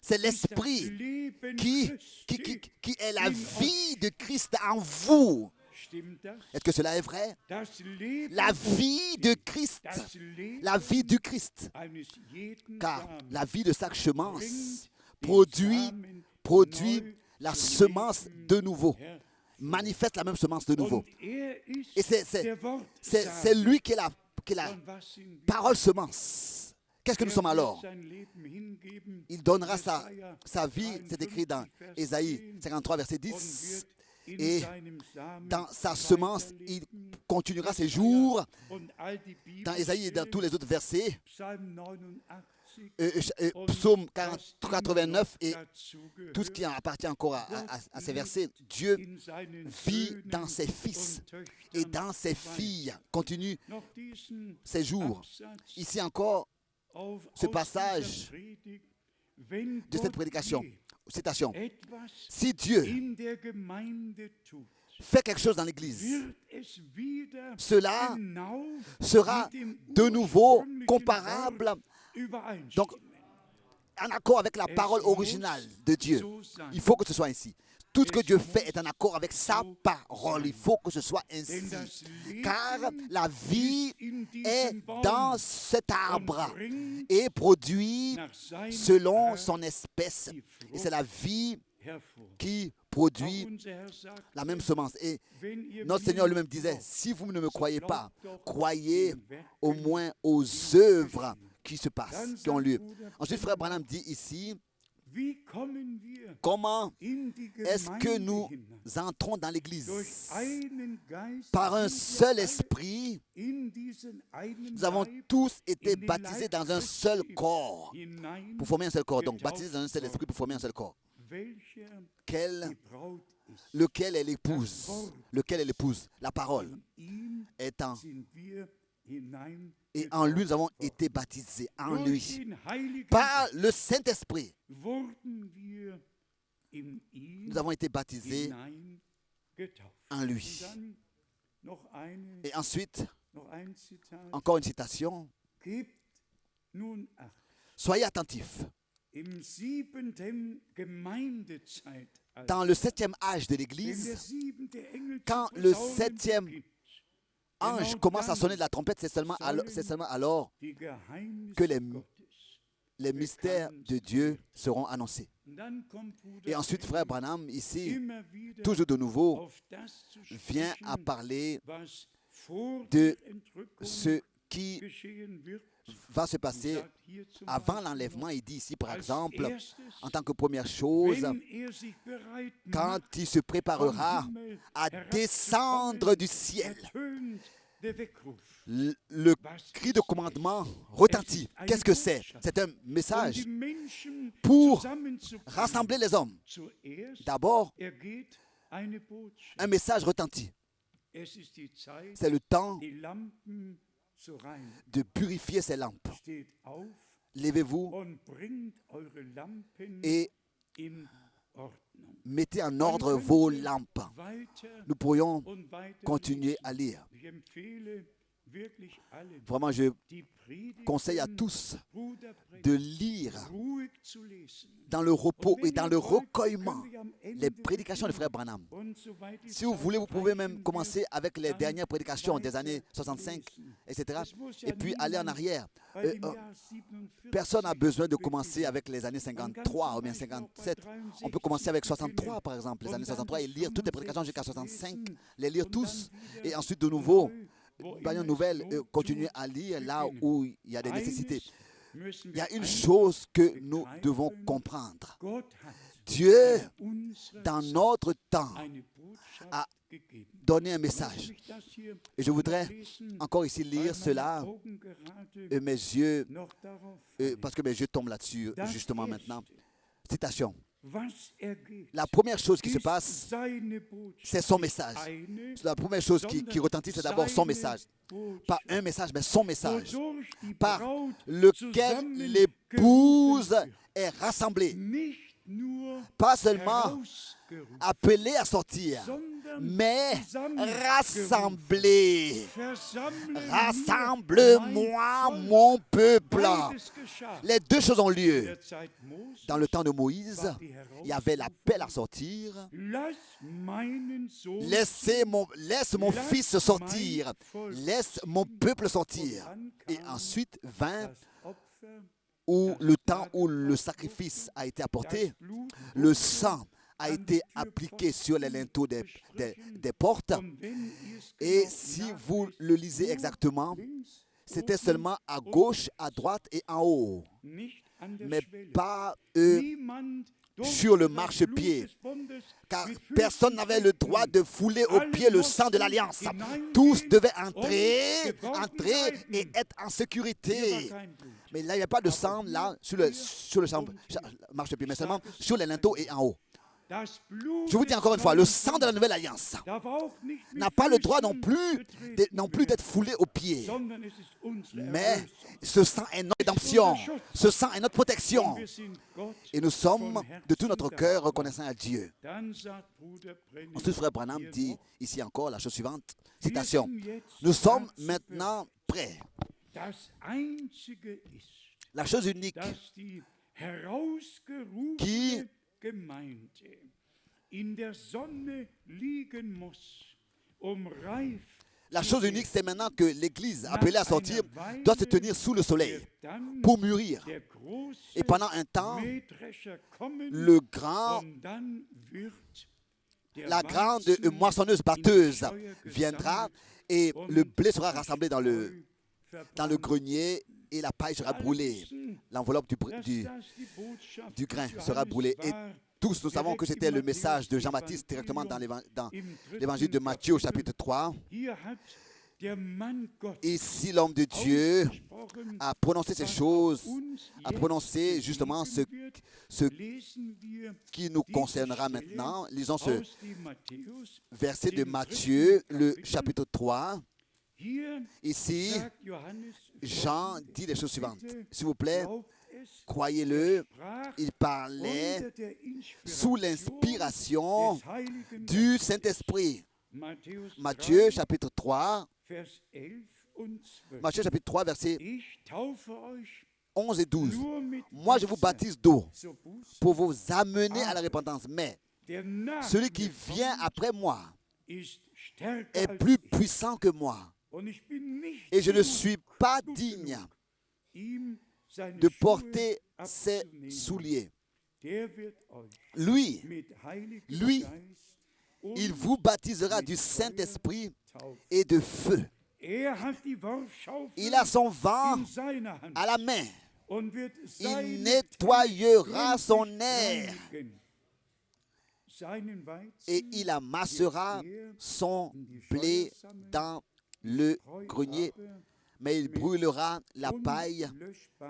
Speaker 2: C'est l'esprit qui est la vie de Christ en vous. Est-ce que cela est vrai? La vie de Christ, la vie du Christ. Car la vie de chaque semence produit la semence de nouveau, manifeste la même semence de nouveau. Et c'est lui qui est la parole semence. Qu'est-ce que nous sommes alors? Il donnera sa vie, c'est écrit dans Ésaïe 53, verset 10. Et dans sa semence, il continuera ses jours. Dans Ésaïe et dans tous les autres versets, Psaume 89 et tout ce qui appartient encore à ces versets, Dieu vit dans ses fils et dans ses filles, continue ses jours. Ici encore, ce passage de cette prédication, citation, si Dieu fait quelque chose dans l'Église, cela sera de nouveau comparable, donc en accord avec la parole originale de Dieu. Il faut que ce soit ainsi. Tout ce que Dieu fait est en accord avec sa parole. Il faut que ce soit ainsi. Car la vie est dans cet arbre et produit selon son espèce. Et c'est la vie qui produit la même semence. Et notre Seigneur lui-même disait, si vous ne me croyez pas, croyez au moins aux œuvres qui se passent, qui ont lieu. Ensuite, frère Branham dit ici, comment est-ce que nous entrons dans l'Église? Par un seul esprit, nous avons tous été baptisés dans un seul corps, pour former un seul corps. Donc, baptisés dans un seul esprit pour former un seul corps. Lequel est l'épouse? Lequel est l'épouse? La parole étant. Et en lui, nous avons été baptisés, en lui, par le Saint-Esprit. Nous avons été baptisés en lui. Et ensuite, encore une citation. Soyez attentifs. Dans le 7e âge de l'Église, quand le 7e ange commence à sonner de la trompette, c'est seulement alors que les les mystères de Dieu seront annoncés. Et ensuite, frère Branham, ici, toujours de nouveau, vient à parler de ce qui va se passer avant l'enlèvement. Il dit ici, par exemple, en tant que première chose, quand il se préparera à descendre du ciel, le cri de commandement retentit. Qu'est-ce que c'est? C'est un message pour rassembler les hommes. D'abord, un message retentit. C'est le temps de purifier ces lampes. Levez-vous et mettez en ordre vos lampes. Nous pourrions continuer à lire. Vraiment, je conseille à tous de lire dans le repos et dans le recueillement les prédications de frère Branham. Si vous voulez, vous pouvez même commencer avec les dernières prédications des années 65, etc. et puis aller en arrière. Personne n'a besoin de commencer avec les années 53 ou bien 57. On peut commencer avec 63, par exemple, les années 63, et lire toutes les prédications jusqu'à 65, les lire tous, et ensuite de nouveau, une nouvelle, continuer à lire là où il y a des nécessités. Il y a une chose que nous devons comprendre. Dieu, dans notre temps, a donné un message. Et je voudrais encore ici lire cela, et mes yeux, parce que mes yeux tombent là-dessus justement maintenant. Citation. La première chose qui se passe, c'est son message. La première chose qui retentit, c'est d'abord son message. Pas un message, mais son message. Par lequel l'épouse est rassemblée. Pas seulement appelée à sortir, mais rassemblée. Rassemble-moi, mon peuple. Les deux choses ont lieu. Dans le temps de Moïse, il y avait l'appel à sortir. Laisse mon fils sortir. Laisse mon peuple sortir. Et ensuite vint le temps où le sacrifice a été apporté. Le sang a été appliqué sur les linteaux des portes. Et si vous le lisez exactement, c'était seulement à gauche, à droite et en haut. Mais pas sur le marchepied. Car personne n'avait le droit de fouler aux pieds le sang de l'Alliance. Tous devaient entrer et être en sécurité. Mais là, il n'y a pas de sang là sur le marchepied, mais seulement sur les linteaux et en haut. Je vous dis encore une fois, le sang de la nouvelle alliance n'a pas le droit non plus d'être foulé aux pieds. Mais ce sang est notre rédemption. Ce sang est notre protection. Et nous sommes de tout notre cœur reconnaissants à Dieu. Ensuite, frère Branham dit ici encore la chose suivante. Citation. Nous sommes maintenant prêts. La chose unique qui La chose unique, c'est maintenant que l'Église, appelée à sortir, doit se tenir sous le soleil pour mûrir. Et pendant un temps, la grande moissonneuse batteuse viendra et le blé sera rassemblé dans le grenier et la paille sera brûlée. L'enveloppe du grain sera brûlée. Et tous, nous savons que c'était le message de Jean-Baptiste directement dans l'évangile de Matthieu, chapitre 3. Ici, l'homme de Dieu a prononcé ces choses, a prononcé justement ce qui nous concernera maintenant. Lisons ce verset de Matthieu, le chapitre 3. Ici, Jean dit les choses suivantes. S'il vous plaît, croyez-le, il parlait sous l'inspiration du Saint-Esprit. Matthieu chapitre 3, versets 11 et 12. Moi, je vous baptise d'eau pour vous amener à la repentance. Mais celui qui vient après moi est plus puissant que moi. Et je ne suis pas digne de porter ses souliers.
Speaker 1: der wird euch
Speaker 2: Lui,
Speaker 1: mit Heiligem
Speaker 2: lui,
Speaker 1: Geist
Speaker 2: il
Speaker 1: und
Speaker 2: vous baptisera
Speaker 1: mit
Speaker 2: du Saint-Esprit
Speaker 1: Feuer taufen.
Speaker 2: et de feu.
Speaker 1: Hat die Worfschaufel
Speaker 2: Il a son vent
Speaker 1: in seiner Hand
Speaker 2: à la main.
Speaker 1: und wird
Speaker 2: Il
Speaker 1: seine
Speaker 2: nettoyera
Speaker 1: Tente
Speaker 2: son
Speaker 1: gründlich
Speaker 2: air
Speaker 1: reinigen. Seinen
Speaker 2: et
Speaker 1: Weizen
Speaker 2: il amassera son blé dans le grenier, mais il brûlera la paille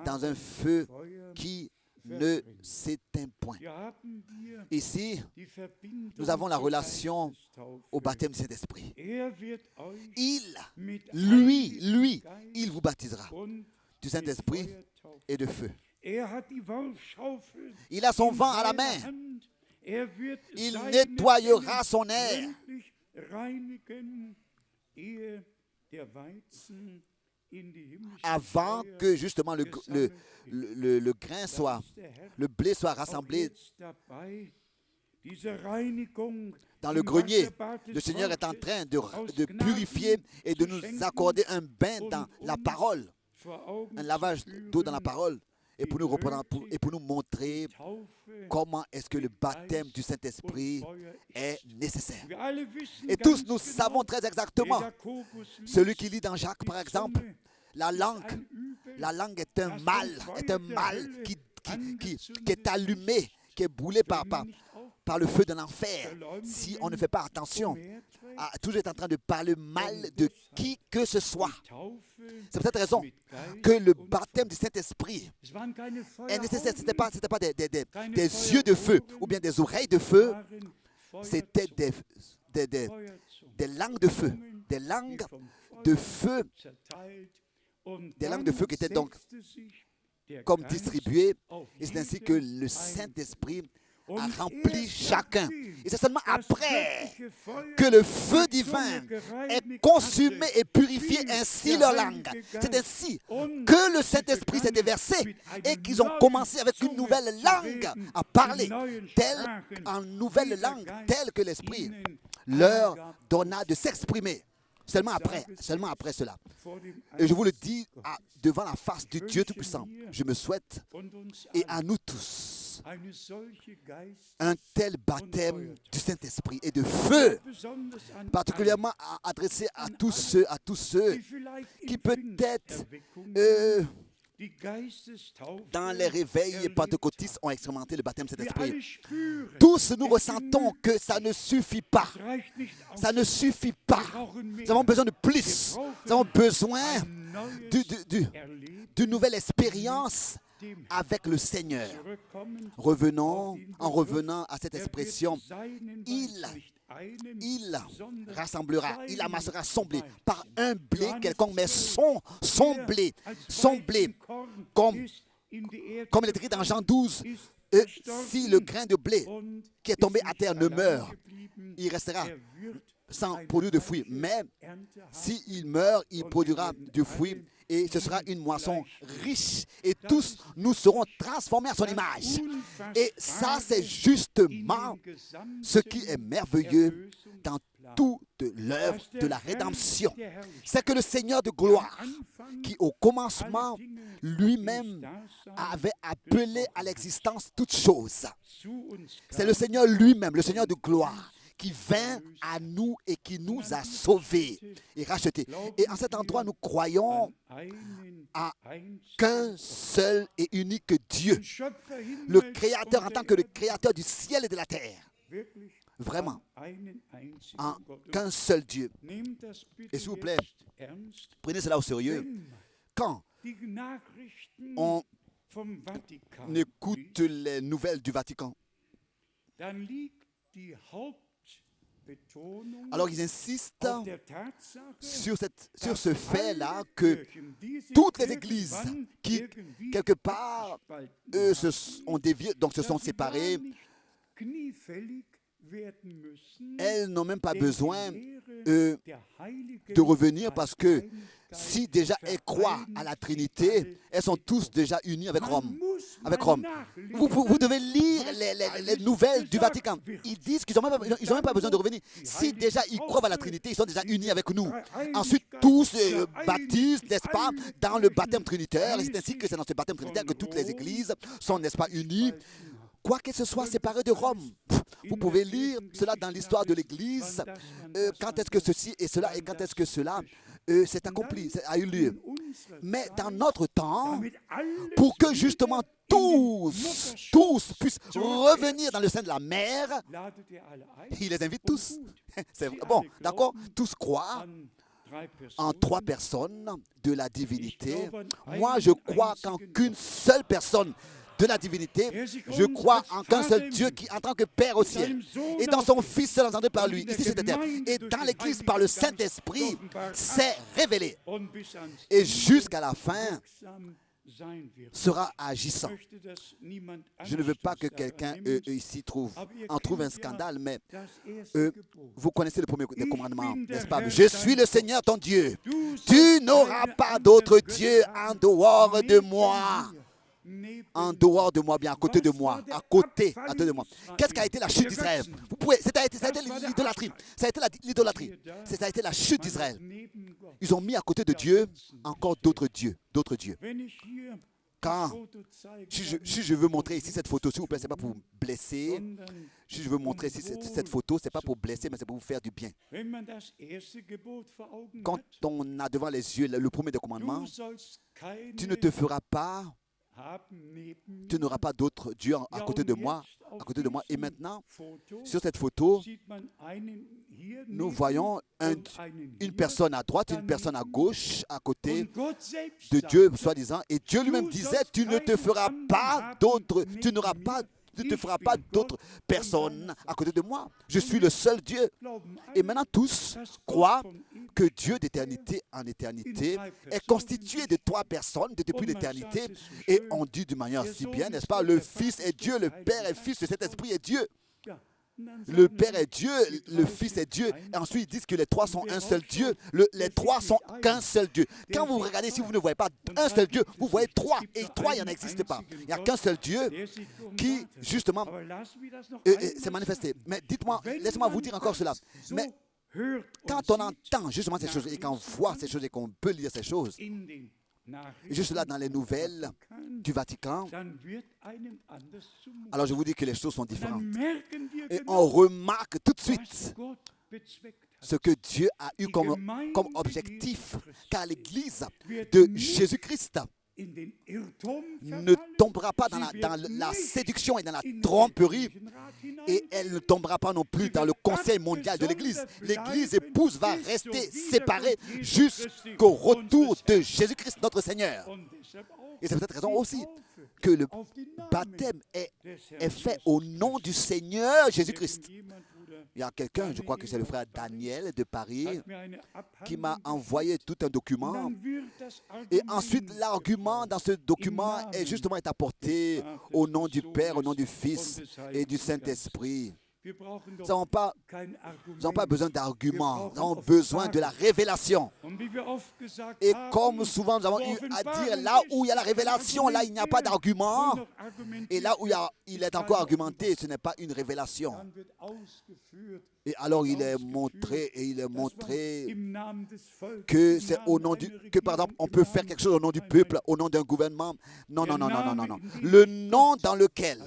Speaker 2: dans un feu qui ne s'éteint point.
Speaker 1: Hier haben wir
Speaker 2: Ici,
Speaker 1: die Verbindung
Speaker 2: nous avons la
Speaker 1: zur
Speaker 2: relation
Speaker 1: Geistestaufe.
Speaker 2: au baptême du Saint-Esprit.
Speaker 1: Wird euch
Speaker 2: Il,
Speaker 1: mit
Speaker 2: lui,
Speaker 1: Heiligem Geist
Speaker 2: il vous baptisera
Speaker 1: und
Speaker 2: du Saint-Esprit
Speaker 1: Feuer taufen.
Speaker 2: et de feu.
Speaker 1: Hat die Worfschaufel
Speaker 2: Il a son
Speaker 1: in
Speaker 2: vent à la
Speaker 1: seiner
Speaker 2: main.
Speaker 1: Hand. Wird
Speaker 2: Il
Speaker 1: seine
Speaker 2: nettoyera
Speaker 1: Tenne
Speaker 2: son air
Speaker 1: gründlich reinigen, ehe der Weizen in die himmlische
Speaker 2: avant
Speaker 1: Feuer
Speaker 2: que justement
Speaker 1: gesammelt wird.
Speaker 2: le grain soit,
Speaker 1: Da ist der Herr
Speaker 2: le blé soit
Speaker 1: auch
Speaker 2: rassemblé
Speaker 1: jetzt dabei, diese Reinigung
Speaker 2: dans le
Speaker 1: im
Speaker 2: grenier.
Speaker 1: Wasserbad des
Speaker 2: Le Seigneur est en
Speaker 1: Wortes
Speaker 2: train
Speaker 1: aus
Speaker 2: de
Speaker 1: Gnaden
Speaker 2: purifier et de
Speaker 1: zu
Speaker 2: nous
Speaker 1: schenken
Speaker 2: accorder un bain dans
Speaker 1: und
Speaker 2: la
Speaker 1: uns
Speaker 2: parole,
Speaker 1: vor Augen
Speaker 2: un
Speaker 1: zu
Speaker 2: lavage d'eau dans la
Speaker 1: führen,
Speaker 2: parole, et pour nous reprendre, et pour nous montrer
Speaker 1: Taufe
Speaker 2: comment est-ce que le
Speaker 1: mit
Speaker 2: baptême
Speaker 1: Geist
Speaker 2: du Saint-Esprit
Speaker 1: und Feuer
Speaker 2: est nécessaire.
Speaker 1: Wir alle wissen
Speaker 2: Et tous
Speaker 1: ganz
Speaker 2: nous
Speaker 1: genau,
Speaker 2: savons très
Speaker 1: wer
Speaker 2: exactement,
Speaker 1: Jakobus liest,
Speaker 2: celui qui lit dans Jacques
Speaker 1: die
Speaker 2: par exemple,
Speaker 1: Zunge
Speaker 2: la
Speaker 1: ist
Speaker 2: langue,
Speaker 1: ein Übel,
Speaker 2: la langue est un
Speaker 1: das vom
Speaker 2: mal,
Speaker 1: Feuer
Speaker 2: est un
Speaker 1: der
Speaker 2: mal
Speaker 1: Hölle
Speaker 2: qui
Speaker 1: angezündet
Speaker 2: est allumé, qui est brûlé
Speaker 1: ist. Wenn man nicht
Speaker 2: par le feu de l'enfer.
Speaker 1: verleumden
Speaker 2: Si
Speaker 1: will,
Speaker 2: on ne fait pas attention, à toujours être en train de parler mal de qui que ce soit. C'est pour cette raison que le baptême du Saint-Esprit est nécessaire. Ce n'était pas des yeux de feu ou bien des oreilles de feu, c'était des langues de feu, des langues de feu, des langues de feu qui étaient donc comme distribuées. Et c'est ainsi que le Saint-Esprit a rempli chacun. Et c'est seulement après que le feu divin est consumé et purifié ainsi leur langue. C'est ainsi que le Saint-Esprit s'est déversé et qu'ils ont commencé avec une nouvelle langue à parler, en nouvelle langue, telle que l'Esprit leur donna de s'exprimer. Seulement après cela. Et je vous le dis devant la face du Dieu Tout-Puissant, je me souhaite, et à nous tous, un tel baptême du Saint-Esprit et de feu, particulièrement adressé à tous ceux qui peut-être dans les réveils pentecôtistes ont expérimenté le baptême de Saint-Esprit. Tous nous ressentons que ça ne suffit pas. Ça ne suffit pas. Nous avons besoin de plus. Nous avons besoin d'une nouvelle expérience avec le Seigneur. En revenant à cette expression, il rassemblera, il amassera son blé par un blé quelconque, mais son blé, comme il est écrit dans Jean 12, si le grain de blé qui est tombé à terre ne meurt, il restera sans produire de fruits. Mais s'il meurt, il produira du fruit et ce sera une moisson riche. Et tous nous serons transformés à son image. Et ça, c'est justement ce qui est merveilleux dans toute l'œuvre de la rédemption. C'est que le Seigneur de gloire, qui au commencement lui-même avait appelé à l'existence toutes choses, c'est le Seigneur lui-même, le Seigneur de gloire, qui vint à nous et qui nous a sauvés et rachetés. Et en cet endroit, nous croyons à qu'un seul et unique Dieu, le Créateur en tant que le Créateur du ciel et de la terre. Vraiment, en qu'un seul Dieu. Et s'il vous plaît, prenez cela au sérieux. Quand on écoute les nouvelles du Vatican, alors ils insistent sur ce fait-là que toutes les églises qui, quelque part, eux, se sont déviées, donc se sont séparées, elles n'ont même pas besoin de revenir parce que si déjà elles croient à la Trinité, elles sont tous déjà unies avec Rome. Vous devez lire les nouvelles du Vatican. Ils disent qu'ils n'ont même pas besoin de revenir. Si déjà ils croient à la Trinité, ils sont déjà unis avec nous. Ensuite, tous se baptisent, n'est-ce pas, dans le baptême trinitaire. Et c'est ainsi que c'est dans ce baptême trinitaire que toutes les églises sont, n'est-ce pas, unies. Quoi que ce soit séparé de Rome. Vous pouvez lire cela dans l'histoire de l'Église. Quand est-ce que ceci et cela et quand est-ce que cela s'est accompli, a eu lieu. Mais dans notre temps, pour que justement tous puissent revenir dans le sein de la mer, il les invite tous. C'est bon, d'accord? Tous croient en 3 personnes de la divinité. Moi, je crois qu'en qu'une seule personne de la divinité, je crois en qu'un seul Dieu qui, en tant que Père au ciel, et dans son Fils seul entendu par lui, ici sur cette terre, et dans l'Église par le Saint-Esprit, s'est révélé. Et jusqu'à la fin, sera agissant. Je ne veux pas que quelqu'un ici en trouve un scandale, mais vous connaissez le premier des commandements, n'est-ce pas? Je suis le Seigneur ton Dieu. Tu n'auras pas d'autre Dieu en dehors de moi. En dehors de moi, bien à côté de moi, à côté de moi. Qu'est-ce qu'a été la chute d'Israël? Ça a été l'idolâtrie. Ça a été l'idolâtrie. Ça a été la chute d'Israël. Ils ont mis à côté de Dieu encore d'autres dieux. Quand, si je veux montrer ici cette photo, s'il vous plaît, ce n'est pas pour vous blesser. Si je veux montrer ici cette photo, ce n'est pas pour blesser, mais c'est pour vous faire du bien. Quand on a devant les yeux le premier des commandements, tu ne te feras pas. Tu n'auras pas d'autre Dieu à côté de moi. Et maintenant, sur cette photo, nous voyons une personne à droite, une personne à gauche, à côté de Dieu, soi-disant. Et Dieu lui-même disait, tu ne te feras pas d'autre, tu n'auras pas, tu ne te feras pas d'autres personnes à côté de moi. Je suis le seul Dieu. Et maintenant, tous croient que Dieu d'éternité en éternité est constitué de 3 personnes depuis l'éternité. Et on dit d'une manière si bien, n'est-ce pas? Le Fils est Dieu, le Père est Fils, le Saint-Esprit est Dieu. Le Père est Dieu, le Fils est Dieu. Et ensuite, ils disent que les 3 sont un seul Dieu. Les 3 sont qu'un seul Dieu. Quand vous regardez, si vous ne voyez pas un seul Dieu, vous voyez 3. Et 3, il n'en existe pas. Il n'y a qu'un seul Dieu qui, justement, s'est manifesté. Mais dites-moi, laissez-moi vous dire encore cela. Mais quand on entend justement ces choses et qu'on voit ces choses et qu'on peut lire ces choses, juste là dans les nouvelles du Vatican, alors je vous dis que les choses sont différentes. Et on remarque tout de suite ce que Dieu a eu comme objectif, car l'Église de Jésus-Christ ne tombera pas dans la séduction et dans la tromperie, et elle ne tombera pas non plus dans le conseil mondial de l'Église. L'Église épouse va rester séparée jusqu'au retour de Jésus-Christ, notre Seigneur. Et c'est peut-être raison aussi que le baptême est fait au nom du Seigneur Jésus-Christ. Il y a quelqu'un, je crois que c'est le frère Daniel de Paris, qui m'a envoyé tout un document. Et ensuite, l'argument dans ce document est justement apporté au nom du Père, au nom du Fils et du Saint-Esprit. Nous n'avons pas besoin d'arguments, nous avons besoin de la révélation. Et comme souvent nous avons eu à dire, là où il y a la révélation, là il n'y a pas d'argument. Et là où il est encore argumenté, ce n'est pas une révélation. Et alors il est montré que c'est au nom que par exemple on peut faire quelque chose au nom du peuple, au nom d'un gouvernement. Non. Le nom dans lequel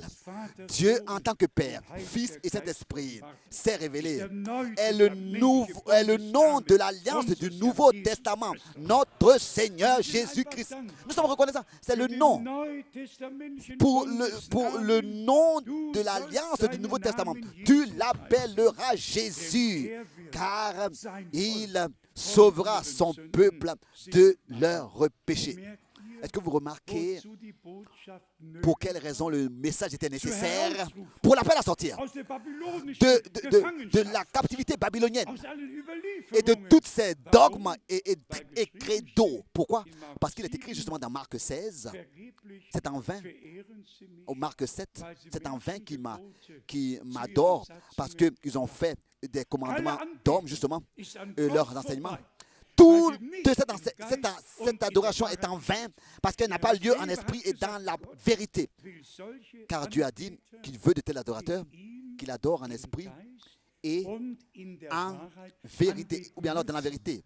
Speaker 2: Dieu en tant que Père, Fils et Saint-Esprit s'est révélé est le nom de l'alliance du Nouveau Testament, notre Seigneur Jésus-Christ. Nous sommes reconnaissants, c'est le nom. Pour le nom de l'alliance du Nouveau Testament, tu l'appelleras Jésus, car il sauvera son peuple de leurs péchés. Est-ce que vous remarquez
Speaker 1: wozu die Botschaft
Speaker 2: pour
Speaker 1: nötig
Speaker 2: quelle raison le message était
Speaker 1: zur
Speaker 2: nécessaire?
Speaker 1: Herausrufung
Speaker 2: Pour l'appel à sortir
Speaker 1: aus der babylonischen
Speaker 2: de la
Speaker 1: Gefangenschaft,
Speaker 2: captivité babylonienne
Speaker 1: aus allen
Speaker 2: et de
Speaker 1: Überlieferungen.
Speaker 2: tous ces dogmes
Speaker 1: Warum?
Speaker 2: et
Speaker 1: Weil
Speaker 2: credos.
Speaker 1: geschrieben steht
Speaker 2: Pourquoi?
Speaker 1: in Mark
Speaker 2: Parce qu'il est écrit
Speaker 1: 7,
Speaker 2: justement dans Marc 16,
Speaker 1: vergeblich
Speaker 2: c'est en vain,
Speaker 1: verehren sie mich,
Speaker 2: au Marc 7,
Speaker 1: weil sie
Speaker 2: c'est en vain
Speaker 1: Menschengebote
Speaker 2: qui
Speaker 1: zu
Speaker 2: m'adorent
Speaker 1: ihrem
Speaker 2: parce
Speaker 1: Satzungen
Speaker 2: qu'ils ont fait des commandements
Speaker 1: Alle
Speaker 2: d'hommes, justement,
Speaker 1: ist an
Speaker 2: leurs
Speaker 1: Gott
Speaker 2: enseignements.
Speaker 1: vorbei.
Speaker 2: Toute
Speaker 1: Weil sie nicht im Geist und in der
Speaker 2: adoration est en
Speaker 1: Wahrheit
Speaker 2: vain parce qu'elle n'a pas lieu en esprit et dans la vérité.
Speaker 1: will solche
Speaker 2: Car Dieu a dit
Speaker 1: Anbeter,
Speaker 2: qu'il veut de tels adorateurs
Speaker 1: die ihm
Speaker 2: qu'il adore en
Speaker 1: im
Speaker 2: esprit
Speaker 1: Geist
Speaker 2: et
Speaker 1: und in der
Speaker 2: en
Speaker 1: Wahrheit
Speaker 2: vérité,
Speaker 1: anbeten
Speaker 2: ou bien alors dans la
Speaker 1: müssen.
Speaker 2: vérité.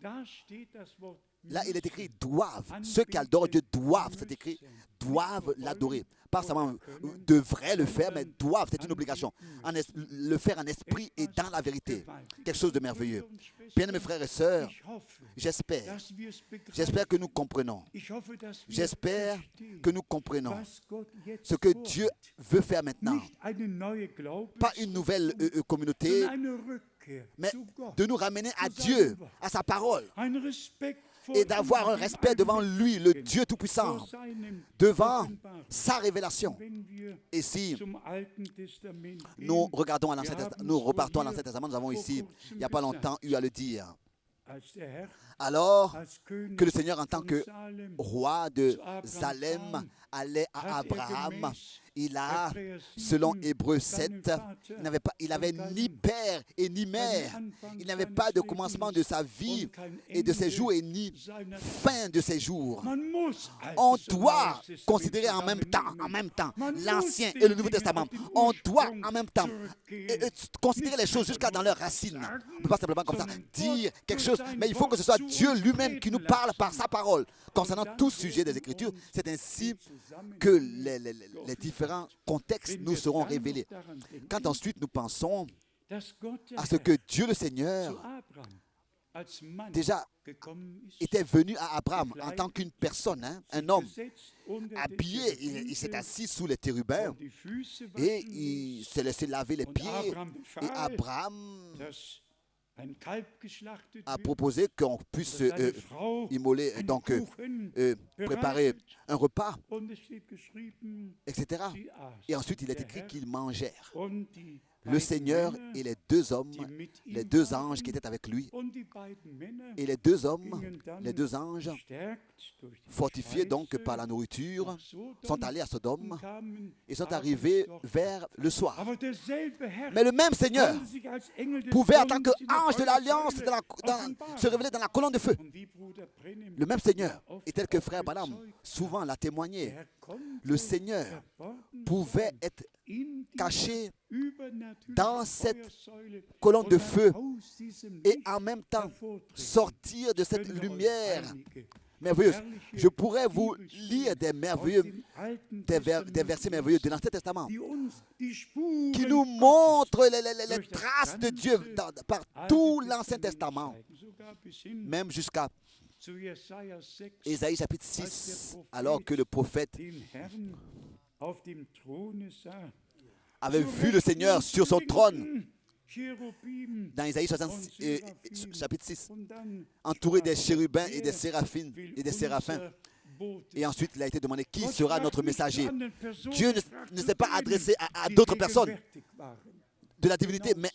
Speaker 1: Da steht das Wort
Speaker 2: Là, il est écrit
Speaker 1: müssen.
Speaker 2: doivent. Ceux qui adorent Dieu doivent, c'est écrit, doivent l'adorer. Pas seulement devraient le faire, mais doivent, c'est une obligation. Le faire en esprit et dans la vérité. Quelque chose de merveilleux. Bien, mes frères et sœurs,
Speaker 1: Ich hoffe,
Speaker 2: j'espère
Speaker 1: dass wir es begreifen.
Speaker 2: que nous comprenons.
Speaker 1: Ich hoffe, dass wir
Speaker 2: J'espère
Speaker 1: verstehen,
Speaker 2: que nous comprenons
Speaker 1: was Gott jetzt
Speaker 2: ce que
Speaker 1: vorhat.
Speaker 2: Dieu veut faire maintenant.
Speaker 1: Nicht eine neue
Speaker 2: Pas une nouvelle communauté,
Speaker 1: sondern eine Rückkehr
Speaker 2: mais
Speaker 1: zu Gott.
Speaker 2: de nous ramener à Dieu, à sa parole,
Speaker 1: Ein Respekt vor
Speaker 2: et d'avoir un
Speaker 1: ihm,
Speaker 2: respect devant lui, le Dieu
Speaker 1: vor
Speaker 2: Tout-Puissant,
Speaker 1: seinem
Speaker 2: devant
Speaker 1: Offenbarung.
Speaker 2: sa révélation.
Speaker 1: Wenn wir
Speaker 2: Et si
Speaker 1: zum Alten Testament
Speaker 2: nous
Speaker 1: gehen,
Speaker 2: regardons à l'Ancien Testament, nous repartons à l'Ancien Testament, nous avons ici, il n'y a pas longtemps, eu à le dire.
Speaker 1: als der Herr
Speaker 2: Alors
Speaker 1: als König
Speaker 2: que le Seigneur, en tant
Speaker 1: von
Speaker 2: que
Speaker 1: Salem,
Speaker 2: roi de
Speaker 1: zu Abraham
Speaker 2: Salem,
Speaker 1: kam,
Speaker 2: allait à
Speaker 1: hat
Speaker 2: Abraham,
Speaker 1: gemäß
Speaker 2: il a,
Speaker 1: Hebräer 7
Speaker 2: selon Hébreux
Speaker 1: seinen
Speaker 2: 7,
Speaker 1: Vater
Speaker 2: il avait
Speaker 1: und
Speaker 2: ni
Speaker 1: keinen-
Speaker 2: père et ni mère. Il n'avait pas de commencement de sa vie et de ses jours et ni fin de ses jours.
Speaker 1: Man muss
Speaker 2: On
Speaker 1: Altes und
Speaker 2: doit
Speaker 1: Neues Testament
Speaker 2: considérer en même
Speaker 1: zusammennehmen.
Speaker 2: temps,
Speaker 1: Man muss
Speaker 2: l'Ancien
Speaker 1: den
Speaker 2: et le Nouveau
Speaker 1: Dingen
Speaker 2: Testament.
Speaker 1: auf den
Speaker 2: On doit
Speaker 1: Ursprung
Speaker 2: en même temps
Speaker 1: zurückgehen.
Speaker 2: considérer les
Speaker 1: Nicht
Speaker 2: choses jusqu'à
Speaker 1: einfach
Speaker 2: dans
Speaker 1: nur
Speaker 2: leurs racines.
Speaker 1: sagen,
Speaker 2: On ne peut pas simplement comme ça
Speaker 1: sondern
Speaker 2: dire
Speaker 1: Gott
Speaker 2: quelque
Speaker 1: durch
Speaker 2: chose,
Speaker 1: sein
Speaker 2: mais il faut que ce soit
Speaker 1: Wort
Speaker 2: Dieu
Speaker 1: zu
Speaker 2: lui-même
Speaker 1: uns
Speaker 2: qui nous
Speaker 1: reden
Speaker 2: parle par
Speaker 1: lassen.
Speaker 2: sa parole concernant
Speaker 1: Und
Speaker 2: tout
Speaker 1: dann
Speaker 2: sujet des
Speaker 1: werden
Speaker 2: Écritures.
Speaker 1: uns
Speaker 2: C'est ainsi
Speaker 1: die Zusammenhänge
Speaker 2: que les différents contextes
Speaker 1: Wenn
Speaker 2: nous
Speaker 1: wir
Speaker 2: seront
Speaker 1: dann
Speaker 2: révélés.
Speaker 1: noch daran denken,
Speaker 2: Quand ensuite nous pensons
Speaker 1: dass Gott der
Speaker 2: à ce
Speaker 1: Herr
Speaker 2: que Dieu le
Speaker 1: zu
Speaker 2: Seigneur
Speaker 1: Abraham als Mann
Speaker 2: déjà
Speaker 1: gekommen ist,
Speaker 2: était venu à Abraham en tant qu'une personne, un homme
Speaker 1: gesetzt unter den
Speaker 2: habillé, il s'est
Speaker 1: Cherubim
Speaker 2: assis sous les térubins
Speaker 1: und die Füße
Speaker 2: et
Speaker 1: waschen
Speaker 2: il
Speaker 1: ließ
Speaker 2: s'est laissé laver les
Speaker 1: und
Speaker 2: pieds.
Speaker 1: Abraham
Speaker 2: Et
Speaker 1: befahl,
Speaker 2: Abraham
Speaker 1: dass ein Kalb geschlachtet
Speaker 2: a
Speaker 1: wird,
Speaker 2: proposé qu'on puisse
Speaker 1: dass seine Frau
Speaker 2: immoler,
Speaker 1: einen
Speaker 2: donc
Speaker 1: Kuchen
Speaker 2: préparer
Speaker 1: bereitet.
Speaker 2: un repas,
Speaker 1: Und es steht geschrieben,
Speaker 2: etc.
Speaker 1: sie aßen.
Speaker 2: Et ensuite, il est
Speaker 1: Der
Speaker 2: écrit
Speaker 1: Herr
Speaker 2: qu'ils mangèrent.
Speaker 1: und die
Speaker 2: Le
Speaker 1: beiden
Speaker 2: Seigneur
Speaker 1: Männer,
Speaker 2: et les deux hommes,
Speaker 1: die mit
Speaker 2: les
Speaker 1: ihm
Speaker 2: deux
Speaker 1: waren,
Speaker 2: anges qui étaient avec lui,
Speaker 1: und die beiden Männer
Speaker 2: et les deux hommes,
Speaker 1: gingen dann
Speaker 2: les deux anges,
Speaker 1: gestärkt durch die
Speaker 2: fortifiés donc
Speaker 1: Speise
Speaker 2: par la nourriture,
Speaker 1: nach Sodom
Speaker 2: sont allés à Sodome
Speaker 1: und kamen
Speaker 2: et sont
Speaker 1: abends
Speaker 2: arrivés
Speaker 1: dort.
Speaker 2: vers le soir.
Speaker 1: Aber derselbe Herr
Speaker 2: Mais le même Seigneur
Speaker 1: konnte sich als Engel des
Speaker 2: pouvait, en tant
Speaker 1: Bundes in der
Speaker 2: qu'ange de l'Alliance,
Speaker 1: Feuersäule offenbaren.
Speaker 2: se révéler dans la colonne de feu.
Speaker 1: Und wie Bruder Brennim
Speaker 2: Le même Seigneur,
Speaker 1: ja oft
Speaker 2: et tel que
Speaker 1: auch
Speaker 2: frère Balaam
Speaker 1: bezeugt hat,
Speaker 2: souvent l'a témoigné,
Speaker 1: der Herr konnte
Speaker 2: le Seigneur
Speaker 1: verborgen
Speaker 2: pouvait
Speaker 1: sein
Speaker 2: être
Speaker 1: in dieser
Speaker 2: caché
Speaker 1: übernatürlichen
Speaker 2: dans cette
Speaker 1: Feuersäule
Speaker 2: colonne
Speaker 1: und
Speaker 2: de
Speaker 1: dann
Speaker 2: feu
Speaker 1: aus diesem
Speaker 2: et
Speaker 1: Licht
Speaker 2: en même temps
Speaker 1: hervortreten.
Speaker 2: sortir de cette
Speaker 1: Können wir euch
Speaker 2: lumière
Speaker 1: einige
Speaker 2: merveilleuse.
Speaker 1: herrliche
Speaker 2: Je pourrais vous
Speaker 1: Bibelstellen
Speaker 2: lire des
Speaker 1: aus
Speaker 2: merveilleux,
Speaker 1: dem Alten
Speaker 2: des
Speaker 1: Testament
Speaker 2: versets merveilleux de l'Ancien Testament
Speaker 1: die uns die Spuren
Speaker 2: qui nous
Speaker 1: Gottes
Speaker 2: montrent les
Speaker 1: durch das
Speaker 2: traces de
Speaker 1: ganze
Speaker 2: Dieu par
Speaker 1: Alte
Speaker 2: tout l'Ancien
Speaker 1: Testament
Speaker 2: Testament,
Speaker 1: zeigen, sogar bis hin
Speaker 2: même jusqu'à
Speaker 1: zu Jesaja 6,
Speaker 2: Ésaïe chapitre 6, alors que le prophète
Speaker 1: den Herrn auf dem Throne sah.
Speaker 2: avait
Speaker 1: Zu
Speaker 2: vu le
Speaker 1: Rechten
Speaker 2: Seigneur
Speaker 1: und
Speaker 2: sur
Speaker 1: zu
Speaker 2: son trône,
Speaker 1: Linken Cherubim
Speaker 2: dans Ésaïe
Speaker 1: und Seraphim.
Speaker 2: chapitre 6,
Speaker 1: Und dann
Speaker 2: entouré des
Speaker 1: sprach
Speaker 2: chérubins
Speaker 1: Gott,
Speaker 2: et des
Speaker 1: wer
Speaker 2: séraphins
Speaker 1: will
Speaker 2: et des séraphins.
Speaker 1: unser Bote
Speaker 2: Et ensuite, il a été demandé qui
Speaker 1: Gott
Speaker 2: sera
Speaker 1: sprach
Speaker 2: notre
Speaker 1: nicht zu
Speaker 2: messager.
Speaker 1: anderen Personen,
Speaker 2: Dieu
Speaker 1: er sprach
Speaker 2: ne
Speaker 1: zu
Speaker 2: s'est pas
Speaker 1: denen,
Speaker 2: adressé à
Speaker 1: die
Speaker 2: d'autres personnes
Speaker 1: gegenwärtig waren.
Speaker 2: de la divinité, mais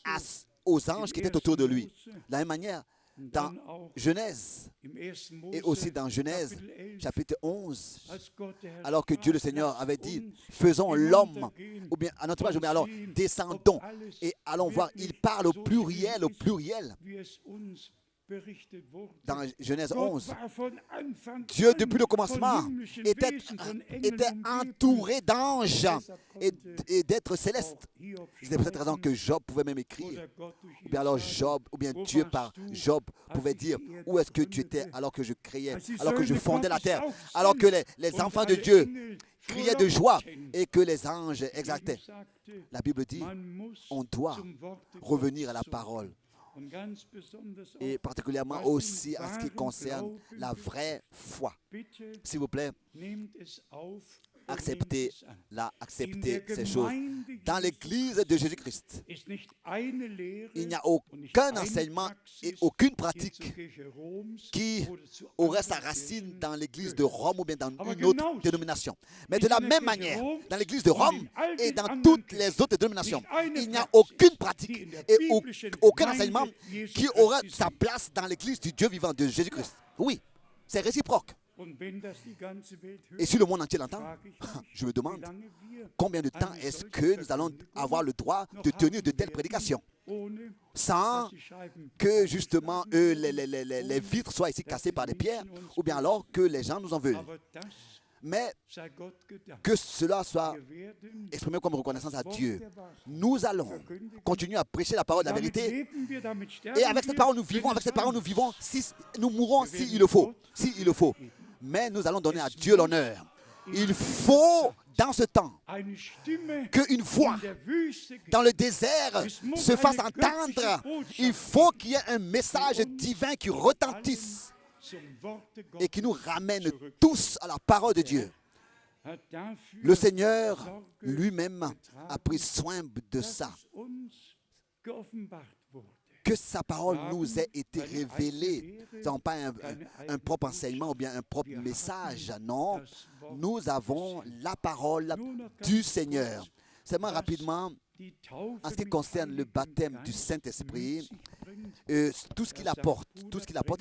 Speaker 2: aux anges qui étaient autour de lui. De la même manière,
Speaker 1: Und
Speaker 2: dans
Speaker 1: dann auch
Speaker 2: Genèse
Speaker 1: im 1.
Speaker 2: et
Speaker 1: Mose,
Speaker 2: aussi dans Genèse,
Speaker 1: Kapitel 11,
Speaker 2: chapitre 11,
Speaker 1: als Gott der Herr
Speaker 2: alors que Dieu le
Speaker 1: sprach,
Speaker 2: Seigneur
Speaker 1: lasst
Speaker 2: avait dit,
Speaker 1: uns
Speaker 2: faisons l'homme,
Speaker 1: hinuntergehen
Speaker 2: ou bien à notre page,
Speaker 1: und
Speaker 2: mais alors
Speaker 1: sehen,
Speaker 2: descendons
Speaker 1: ob alles
Speaker 2: et allons voir. Il
Speaker 1: wirklich
Speaker 2: parle au
Speaker 1: so
Speaker 2: pluriel,
Speaker 1: geschehen
Speaker 2: au
Speaker 1: ist,
Speaker 2: pluriel.
Speaker 1: wie es uns berichtet wurde.
Speaker 2: Dans Genèse
Speaker 1: Gott
Speaker 2: 11,
Speaker 1: war von Anfang
Speaker 2: Dieu
Speaker 1: an
Speaker 2: depuis le
Speaker 1: von
Speaker 2: commencement
Speaker 1: himmlischen
Speaker 2: était,
Speaker 1: Wesen, von Engeln
Speaker 2: était
Speaker 1: umgeben.
Speaker 2: entouré d'anges
Speaker 1: Deshalb
Speaker 2: et,
Speaker 1: konnte
Speaker 2: et d'êtres célestes.
Speaker 1: auch Hiob
Speaker 2: C'est pour cette raison
Speaker 1: schreiben,
Speaker 2: que Job pouvait même écrire.
Speaker 1: oder Gott durch
Speaker 2: Ou bien
Speaker 1: ihn
Speaker 2: alors
Speaker 1: sagen,
Speaker 2: Job, ou bien
Speaker 1: Wo
Speaker 2: Dieu
Speaker 1: warst
Speaker 2: par
Speaker 1: du,
Speaker 2: Job
Speaker 1: als
Speaker 2: pouvait
Speaker 1: ich
Speaker 2: dire,
Speaker 1: die Erde
Speaker 2: où est-ce que tu étais
Speaker 1: gründete,
Speaker 2: alors que je créais,
Speaker 1: als die
Speaker 2: alors que je
Speaker 1: Söhne
Speaker 2: fondais la
Speaker 1: Gottes
Speaker 2: terre,
Speaker 1: aufstanden
Speaker 2: alors que les
Speaker 1: und
Speaker 2: enfants de
Speaker 1: alle
Speaker 2: Dieu
Speaker 1: Engel
Speaker 2: criaient de joie
Speaker 1: frohlockten.
Speaker 2: et que les anges
Speaker 1: Die Bibel
Speaker 2: exaltaient.
Speaker 1: sagte,
Speaker 2: La Bible dit,
Speaker 1: man muss
Speaker 2: on doit
Speaker 1: zum Worte
Speaker 2: revenir à la
Speaker 1: Gottes
Speaker 2: parole.
Speaker 1: zurück. Und ganz besonders
Speaker 2: Et
Speaker 1: auch,
Speaker 2: particulièrement
Speaker 1: was
Speaker 2: aussi
Speaker 1: den
Speaker 2: en ce qui
Speaker 1: wahren
Speaker 2: concerne
Speaker 1: Glauben
Speaker 2: la
Speaker 1: betrifft.
Speaker 2: vraie foi.
Speaker 1: Bitte
Speaker 2: S'il vous plaît,
Speaker 1: nehmt es auf
Speaker 2: accepter
Speaker 1: In der
Speaker 2: ces choses.
Speaker 1: Gemeinde
Speaker 2: Dans l'Église de Jésus-Christ,
Speaker 1: ist nicht eine Lehre
Speaker 2: il n'y a
Speaker 1: und nicht
Speaker 2: aucun
Speaker 1: eine
Speaker 2: enseignement et
Speaker 1: Praxis
Speaker 2: aucune
Speaker 1: hier
Speaker 2: pratique
Speaker 1: zur Kirche Roms
Speaker 2: qui
Speaker 1: oder zu
Speaker 2: aurait sa
Speaker 1: anderen
Speaker 2: racine
Speaker 1: Kirchen
Speaker 2: dans l'Église de
Speaker 1: gehört.
Speaker 2: Rome ou bien dans
Speaker 1: Aber
Speaker 2: une autre
Speaker 1: genauso
Speaker 2: dénomination. Mais de
Speaker 1: ist
Speaker 2: la
Speaker 1: in der
Speaker 2: même
Speaker 1: Kirche
Speaker 2: manière,
Speaker 1: Roms
Speaker 2: dans l'Église de
Speaker 1: und
Speaker 2: Rome
Speaker 1: in all
Speaker 2: et
Speaker 1: den
Speaker 2: dans
Speaker 1: anderen
Speaker 2: toutes les
Speaker 1: Kirchen
Speaker 2: autres dénominations,
Speaker 1: nicht eine
Speaker 2: il n'y a
Speaker 1: Praxis,
Speaker 2: aucune
Speaker 1: die
Speaker 2: pratique
Speaker 1: in der
Speaker 2: et
Speaker 1: biblischen
Speaker 2: aucun
Speaker 1: Gemeinde
Speaker 2: enseignement
Speaker 1: Jesu
Speaker 2: qui aura
Speaker 1: Christi
Speaker 2: sa
Speaker 1: sind.
Speaker 2: place dans l'Église du Dieu vivant de Jésus-Christ. Oui, c'est réciproque.
Speaker 1: Und wenn das die ganze Welt
Speaker 2: Et
Speaker 1: hört,
Speaker 2: si le monde entier l'entend,
Speaker 1: frage ich mich,
Speaker 2: je me
Speaker 1: wie
Speaker 2: demande
Speaker 1: lange wir
Speaker 2: combien de temps
Speaker 1: eine
Speaker 2: est-ce
Speaker 1: solche
Speaker 2: que nous allons
Speaker 1: Verkündigung
Speaker 2: avoir le droit
Speaker 1: noch
Speaker 2: de tenir
Speaker 1: haben
Speaker 2: de telles
Speaker 1: werden,
Speaker 2: prédications
Speaker 1: ohne
Speaker 2: sans
Speaker 1: dass die Scheiben
Speaker 2: que justement
Speaker 1: eingeschlagen
Speaker 2: les
Speaker 1: werden,
Speaker 2: vitres soient ici
Speaker 1: dass
Speaker 2: cassées
Speaker 1: die
Speaker 2: par des pierres,
Speaker 1: Menschen uns
Speaker 2: ou bien alors que les gens nous en veulent.
Speaker 1: Aber das
Speaker 2: Mais
Speaker 1: sei Gott gedankt.
Speaker 2: que cela soit
Speaker 1: Wir werden
Speaker 2: exprimé comme reconnaissance à
Speaker 1: das Wort
Speaker 2: Dieu.
Speaker 1: der Wahrheit
Speaker 2: Nous allons
Speaker 1: verkündigen.
Speaker 2: continuer à prêcher la parole de la
Speaker 1: Damit
Speaker 2: vérité.
Speaker 1: leben wir, damit sterben
Speaker 2: Et avec cette
Speaker 1: wir,
Speaker 2: parole, nous
Speaker 1: wenn
Speaker 2: vivons.
Speaker 1: es
Speaker 2: Avec cette parole,
Speaker 1: sein
Speaker 2: nous vivons. Si, nous mourrons
Speaker 1: Wir
Speaker 2: s'il
Speaker 1: werden
Speaker 2: le faut.
Speaker 1: Gott
Speaker 2: S'il le faut.
Speaker 1: geben.
Speaker 2: Mais nous allons donner à
Speaker 1: Es
Speaker 2: Dieu
Speaker 1: muss
Speaker 2: l'honneur.
Speaker 1: in
Speaker 2: Il
Speaker 1: dieser
Speaker 2: faut,
Speaker 1: Zeit
Speaker 2: dans ce temps,
Speaker 1: eine Stimme
Speaker 2: qu'une voix
Speaker 1: in der Wüste
Speaker 2: dans le désert
Speaker 1: Es muss
Speaker 2: se fasse
Speaker 1: eine
Speaker 2: entendre.
Speaker 1: göttliche Botschaft
Speaker 2: Il faut qu'il y ait un message
Speaker 1: für uns
Speaker 2: divin qui
Speaker 1: vor
Speaker 2: retentisse
Speaker 1: allem zum Worte
Speaker 2: et qui nous
Speaker 1: Gottes
Speaker 2: ramène
Speaker 1: zurück.
Speaker 2: tous à la parole de Dieu.
Speaker 1: Hat dafür
Speaker 2: Le Seigneur
Speaker 1: Sorge
Speaker 2: lui-même
Speaker 1: getragen,
Speaker 2: a pris soin de
Speaker 1: dass
Speaker 2: ça.
Speaker 1: es uns geoffenbart wurde.
Speaker 2: Que sa parole nous ait été révélée. Nous n'avons pas un propre enseignement ou bien un propre message. Non, nous avons la parole du Seigneur. Seulement rapidement,
Speaker 1: Die Taufe
Speaker 2: en ce qui
Speaker 1: mit
Speaker 2: concerne le
Speaker 1: Heiligem
Speaker 2: baptême du
Speaker 1: Geist
Speaker 2: Saint-Esprit,
Speaker 1: mit sich bringt,
Speaker 2: tout ce qu'il apporte,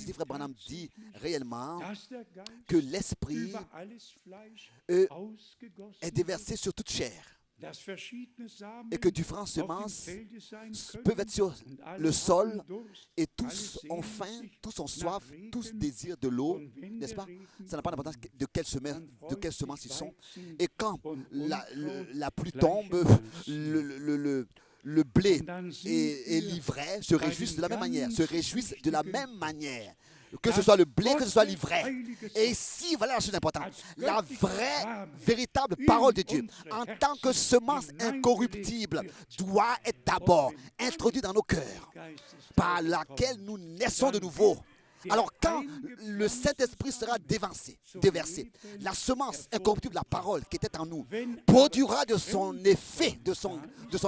Speaker 2: ici Frère Branham dit réellement
Speaker 1: dass der Geist
Speaker 2: que l'Esprit
Speaker 1: über alles Fleisch ausgegossen
Speaker 2: est déversé sur toute chair
Speaker 1: wird, dass verschiedene Samen
Speaker 2: et que différentes
Speaker 1: auf dem
Speaker 2: semences
Speaker 1: Felde sein können
Speaker 2: peuvent être sur
Speaker 1: und alle
Speaker 2: le sol
Speaker 1: haben Durst,
Speaker 2: et
Speaker 1: alle
Speaker 2: tous
Speaker 1: sehnen
Speaker 2: ont faim,
Speaker 1: sich
Speaker 2: tous ont
Speaker 1: nach
Speaker 2: soif,
Speaker 1: Regen,
Speaker 2: tous désirent de l'eau,
Speaker 1: und wenn
Speaker 2: n'est-ce
Speaker 1: der
Speaker 2: pas?
Speaker 1: Regen
Speaker 2: Ça n'a pas d'importance de quelle semence,
Speaker 1: dann
Speaker 2: de quelle
Speaker 1: freut
Speaker 2: semence
Speaker 1: sich
Speaker 2: ils sont.
Speaker 1: Weizen
Speaker 2: Et quand
Speaker 1: und
Speaker 2: la pluie
Speaker 1: Unkraut
Speaker 2: tombe, le blé
Speaker 1: Und dann sind
Speaker 2: et
Speaker 1: wir
Speaker 2: l'ivraie se
Speaker 1: bei
Speaker 2: réjouissent
Speaker 1: den
Speaker 2: de la même manière, se
Speaker 1: ganz
Speaker 2: réjouissent de la
Speaker 1: wichtigen
Speaker 2: même manière. Que ce
Speaker 1: dass
Speaker 2: soit le blé, que ce soit
Speaker 1: Gottes
Speaker 2: l'ivraie.
Speaker 1: heiliges
Speaker 2: Et
Speaker 1: Wort
Speaker 2: ici, voilà la chose importante.
Speaker 1: als
Speaker 2: La
Speaker 1: göttlicher
Speaker 2: vraie,
Speaker 1: Same
Speaker 2: véritable
Speaker 1: in
Speaker 2: parole de Dieu,
Speaker 1: unsere
Speaker 2: en
Speaker 1: Herzen
Speaker 2: tant que semence
Speaker 1: hineingelegt
Speaker 2: incorruptible,
Speaker 1: wird.
Speaker 2: doit être d'abord
Speaker 1: Und wenn
Speaker 2: introduite dans nos cœurs,
Speaker 1: Geistestaufe
Speaker 2: par
Speaker 1: kommt,
Speaker 2: laquelle nous naissons de
Speaker 1: dann
Speaker 2: nouveau.
Speaker 1: wird der
Speaker 2: Alors quand
Speaker 1: eingepflanzte
Speaker 2: le Saint-Esprit sera déversé, la semence incorruptible, la parole qui était en nous, produira de son effet, de son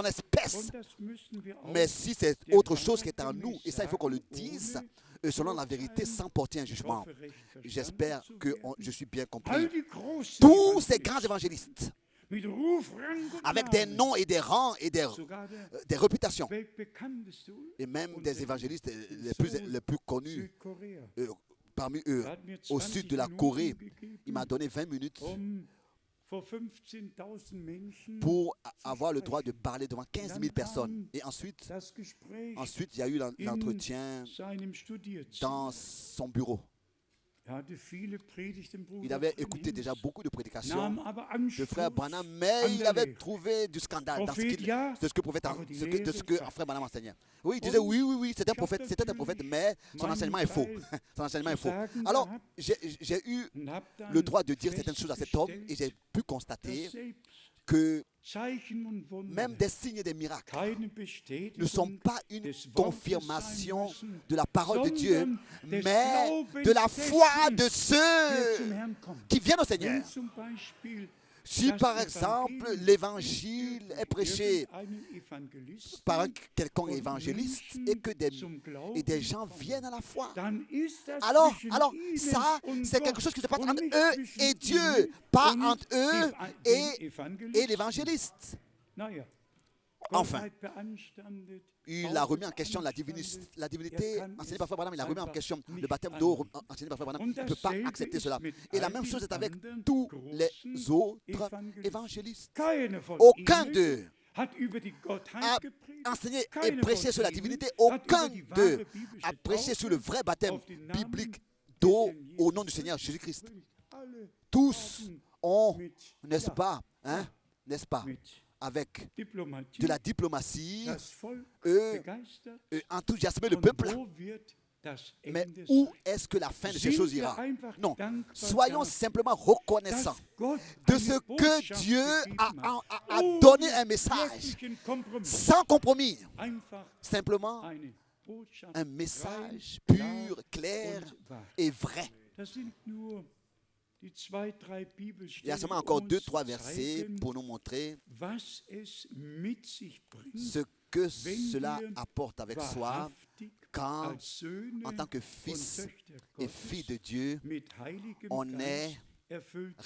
Speaker 2: espèce.
Speaker 1: Und das müssen wir auch
Speaker 2: Mais si c'est
Speaker 1: der
Speaker 2: autre chose qui est en
Speaker 1: Wahrheit
Speaker 2: nous, et ça il faut qu'on le
Speaker 1: sagen,
Speaker 2: dise,
Speaker 1: ohne
Speaker 2: selon la vérité, sans porter un jugement.
Speaker 1: hoffe, recht verstanden
Speaker 2: J'espère
Speaker 1: zu
Speaker 2: que
Speaker 1: werden.
Speaker 2: je suis bien compris.
Speaker 1: All die großen
Speaker 2: Tous ces
Speaker 1: Evangelisten
Speaker 2: grands évangélistes,
Speaker 1: mit Ruf, Rang und
Speaker 2: avec des
Speaker 1: Namen,
Speaker 2: noms et des rangs et
Speaker 1: sogar der
Speaker 2: des réputations,
Speaker 1: weltbekannteste
Speaker 2: et même
Speaker 1: und
Speaker 2: des évangélistes les plus connus
Speaker 1: Südkorea.
Speaker 2: parmi eux,
Speaker 1: Er hat mir
Speaker 2: au
Speaker 1: 20
Speaker 2: sud de la
Speaker 1: Minuten
Speaker 2: Corée,
Speaker 1: gegeben,
Speaker 2: il m'a donné 20 minutes
Speaker 1: vor 15.000 Menschen
Speaker 2: pour avoir le droit de parler devant 15 000 personnes. Et ensuite,
Speaker 1: das Gespräch
Speaker 2: il y a eu l'entretien
Speaker 1: seinem Studierzimmer.
Speaker 2: dans son bureau.
Speaker 1: Er hatte viele Predigten, Bruder
Speaker 2: Il avait
Speaker 1: Branham,
Speaker 2: écouté déjà beaucoup de prédications
Speaker 1: nahm aber
Speaker 2: de frère
Speaker 1: Anstoß
Speaker 2: Branham,
Speaker 1: an
Speaker 2: mais il
Speaker 1: der
Speaker 2: avait
Speaker 1: Lehre.
Speaker 2: trouvé du scandale dans
Speaker 1: Prophet, ja,
Speaker 2: de ce que prophète,
Speaker 1: aber die
Speaker 2: de
Speaker 1: Lehre
Speaker 2: ce que
Speaker 1: sagt.
Speaker 2: frère Branham enseignait. Oui, il disait oui, c'était un prophète, mais son
Speaker 1: meinen
Speaker 2: enseignement est faux.
Speaker 1: Teil
Speaker 2: Son enseignement est
Speaker 1: zu
Speaker 2: faux.
Speaker 1: sagen
Speaker 2: Alors,
Speaker 1: gehabt
Speaker 2: j'ai eu
Speaker 1: und hab dann
Speaker 2: le droit de dire certaines choses à cet homme et j'ai pu
Speaker 1: dass
Speaker 2: constater
Speaker 1: selbst
Speaker 2: que
Speaker 1: Zeichen und Wunder
Speaker 2: même des signes et des miracles
Speaker 1: keine
Speaker 2: ne sont
Speaker 1: Bestätigung
Speaker 2: pas une
Speaker 1: des Wortes
Speaker 2: confirmation
Speaker 1: sein müssen,
Speaker 2: de la parole de Dieu,
Speaker 1: sondern des
Speaker 2: mais
Speaker 1: Glaubens
Speaker 2: de la foi
Speaker 1: dessen,
Speaker 2: de
Speaker 1: der zum
Speaker 2: ceux
Speaker 1: Herrn kommt.
Speaker 2: qui viennent au
Speaker 1: Wenn
Speaker 2: Seigneur.
Speaker 1: zum Beispiel
Speaker 2: Si
Speaker 1: das
Speaker 2: par exemple
Speaker 1: Evangelium
Speaker 2: l'évangile est prêché
Speaker 1: irgendeinen Evangelisten
Speaker 2: par un quelconque
Speaker 1: und
Speaker 2: évangéliste
Speaker 1: Menschen
Speaker 2: et que
Speaker 1: zum Glauben
Speaker 2: et des gens
Speaker 1: kommen,
Speaker 2: viennent à la foi,
Speaker 1: dann ist das
Speaker 2: alors
Speaker 1: zwischen ihnen
Speaker 2: ça,
Speaker 1: und
Speaker 2: c'est quelque
Speaker 1: Gott
Speaker 2: chose qui se passe
Speaker 1: und
Speaker 2: entre
Speaker 1: nicht
Speaker 2: eux
Speaker 1: zwischen
Speaker 2: et Dieu,
Speaker 1: ihnen
Speaker 2: pas
Speaker 1: und
Speaker 2: entre eux
Speaker 1: dem
Speaker 2: et
Speaker 1: Evangelisten.
Speaker 2: l'évangéliste.
Speaker 1: Naja,
Speaker 2: Enfin,
Speaker 1: Gottheit beanstandet,
Speaker 2: il a remis en question la divinité enseignée par Frère Branham, il a remis en question le baptême d'eau enseigné par Frère Branham. Il ne peut pas accepter cela. Et la même chose est avec tous les autres évangélistes.
Speaker 1: Keiner von
Speaker 2: Aucun
Speaker 1: ihnen
Speaker 2: d'eux
Speaker 1: hat über die Gottheit
Speaker 2: a
Speaker 1: gepredigt.
Speaker 2: enseigné et
Speaker 1: Keiner
Speaker 2: prêché
Speaker 1: von
Speaker 2: sur la
Speaker 1: ihnen
Speaker 2: divinité.
Speaker 1: hat
Speaker 2: Aucun
Speaker 1: über die
Speaker 2: d'eux
Speaker 1: wahre biblische
Speaker 2: a prêché sur le vrai
Speaker 1: Taufe
Speaker 2: baptême
Speaker 1: auf den Namen
Speaker 2: biblique
Speaker 1: des
Speaker 2: d'eau
Speaker 1: Herrn
Speaker 2: au
Speaker 1: Jesus
Speaker 2: nom du Seigneur Jésus-Christ.
Speaker 1: Alle
Speaker 2: Tous
Speaker 1: haben
Speaker 2: ont,
Speaker 1: mit,
Speaker 2: n'est-ce
Speaker 1: ja,
Speaker 2: pas, n'est-ce pas,
Speaker 1: mit
Speaker 2: avec
Speaker 1: Diplomatie
Speaker 2: de la diplomatie,
Speaker 1: das Volk
Speaker 2: eux,
Speaker 1: begeistert.
Speaker 2: enthousiasmer le
Speaker 1: Und
Speaker 2: peuple.
Speaker 1: wo wird das
Speaker 2: Mais
Speaker 1: Ende
Speaker 2: où
Speaker 1: sein?
Speaker 2: est-ce que la fin de ces
Speaker 1: Sind
Speaker 2: choses
Speaker 1: wir
Speaker 2: ira?
Speaker 1: einfach
Speaker 2: Non,
Speaker 1: dankbar
Speaker 2: soyons
Speaker 1: dafür,
Speaker 2: simplement reconnaissants
Speaker 1: dass Gott
Speaker 2: de
Speaker 1: eine
Speaker 2: ce que
Speaker 1: Botschaft
Speaker 2: Dieu
Speaker 1: gegeben
Speaker 2: a
Speaker 1: hat,
Speaker 2: donné
Speaker 1: ohne
Speaker 2: un message,
Speaker 1: jeglichen Kompromiss.
Speaker 2: sans compromis,
Speaker 1: Einfach
Speaker 2: simplement
Speaker 1: eine Botschaft,
Speaker 2: un message
Speaker 1: rein,
Speaker 2: pur,
Speaker 1: klar
Speaker 2: clair
Speaker 1: und wahr.
Speaker 2: et vrai.
Speaker 1: Das sind nur
Speaker 2: Il y a seulement encore 2-3 versets pour nous montrer ce que cela apporte avec soi quand, en tant que fils et filles de Dieu, on est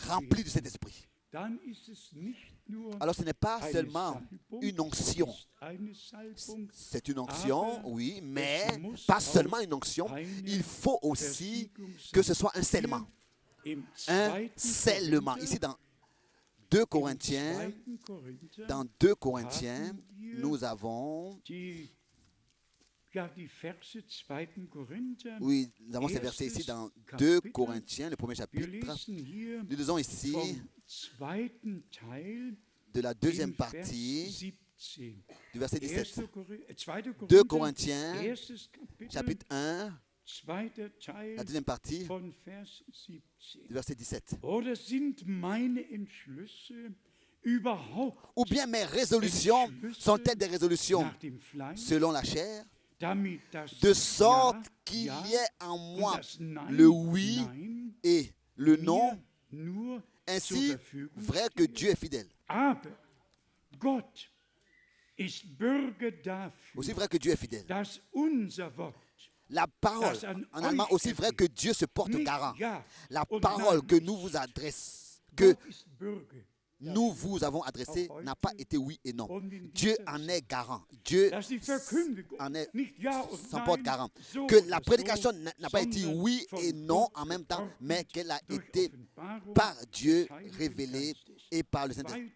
Speaker 2: rempli de cet esprit. Alors ce n'est pas seulement une onction. C'est une onction, oui, mais pas seulement une onction. Il faut aussi que ce soit un scellement. Un scellement. Ici dans 2 Corinthiens, nous avons... Oui, nous avons ces versets ici dans 2 Corinthiens, le premier chapitre. Nous lisons ici de la deuxième partie du verset 17. 2 Corinthiens, chapitre 1, la deuxième partie du verset 17. Ou bien mes résolutions sont-elles des résolutions selon la chair, de sorte qu'il y ait en moi le oui et le non, ainsi vrai que Dieu est fidèle. Aussi vrai que Dieu est fidèle. La parole, en allemand, aussi vrai que Dieu se porte garant. La parole que nous vous adressons, que nous vous avons adressée, n'a pas été oui et non. Dieu en est garant. Dieu en est, s'en porte garant. Que la prédication n'a pas été oui et non en même temps, mais qu'elle a été par Dieu révélée et par le Saint-Esprit.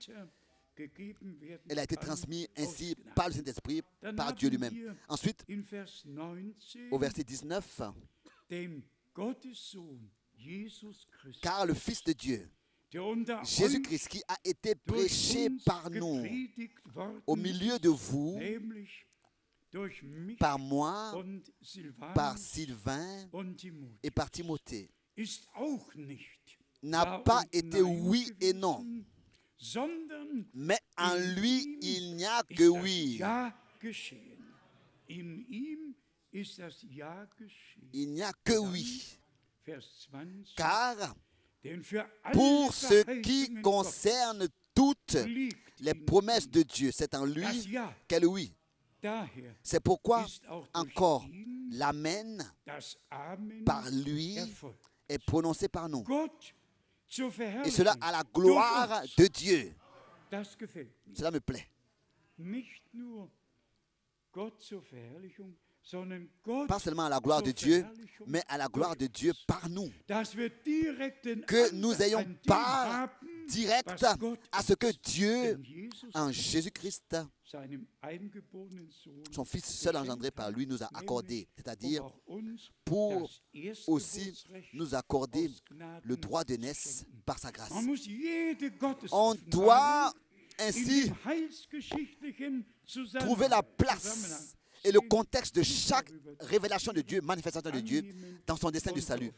Speaker 2: Elle a été transmise ainsi par le Saint-Esprit, par Dieu lui-même. Ensuite, au verset 19, car le Fils de Dieu, Jésus-Christ, qui a été prêché par nous au milieu de vous, par moi, par Sylvain et par Timothée, n'a pas été oui et non, mais en lui, il n'y a que oui. Il n'y a que oui. Car pour ce qui concerne toutes les promesses de Dieu, c'est en lui qu'est le oui. C'est pourquoi encore l'Amen par lui est prononcé par nous. Et cela à la gloire de Dieu. Cela me plaît. Pas seulement à la gloire de Dieu, mais à la gloire de Dieu par nous. Que nous ayons part directe à ce que Dieu, en Jésus-Christ, son Fils seul engendré par lui, nous a accordé. C'est-à-dire pour aussi nous accorder le droit de naissance par sa grâce. On doit ainsi trouver la place et le contexte de chaque révélation de Dieu, manifestation de Dieu dans son dessein du salut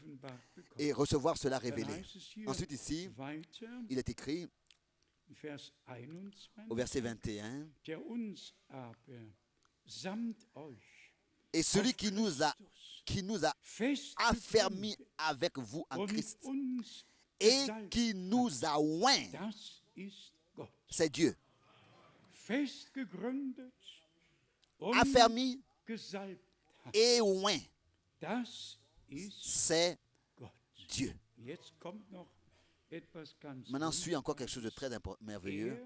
Speaker 2: et recevoir cela révélé. Ensuite ici, il est écrit au verset 21, et celui qui nous a affermis avec vous en Christ et qui nous a oints, c'est Dieu. Affermi et oint, c'est Dieu. Maintenant suit encore quelque chose de très merveilleux.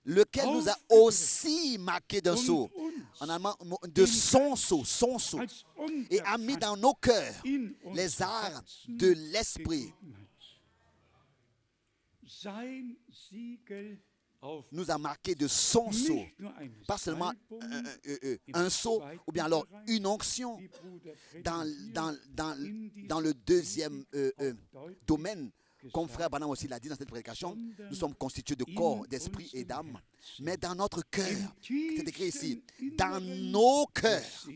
Speaker 2: Lequel nous a aussi marqué d'un sceau, en allemand, de son sceau, et a mis dans nos cœurs les arts de l'esprit. Nous a marqué de son sceau, pas seulement un sceau, ou bien alors une onction. Dans le deuxième domaine, comme frère Branham aussi l'a dit dans cette prédication, nous sommes constitués de corps, d'esprit et d'âme. Mais dans notre cœur, c'est écrit ici, dans nos cœurs,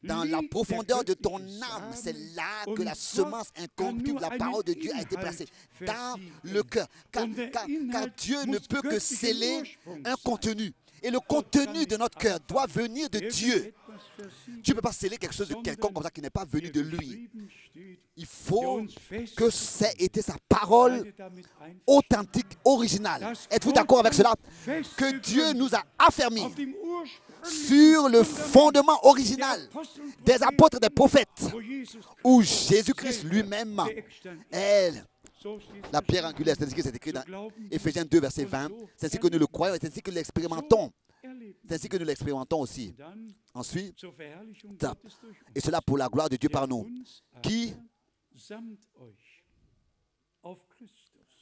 Speaker 2: dans la profondeur de ton âme, c'est là que la semence incorruptible, la parole de Dieu a été placée dans le cœur. Car Dieu ne peut que sceller un contenu. Et le contenu de notre cœur doit venir de Dieu. Tu ne peux pas sceller quelque chose de quelconque comme ça qui n'est pas venu de lui. Il faut que ça ait été sa parole authentique, originale. Êtes-vous d'accord avec cela? Que Dieu nous a affermis sur le fondement original des apôtres, des prophètes, où Jésus-Christ lui-même est la pierre angulaire. C'est ainsi que c'est écrit dans Éphésiens 2, verset 20. C'est ainsi que nous le croyons et c'est ainsi que nous l'expérimentons. C'est ainsi que nous l'expérimentons aussi. Ensuite, et cela pour la gloire de Dieu par nous, qui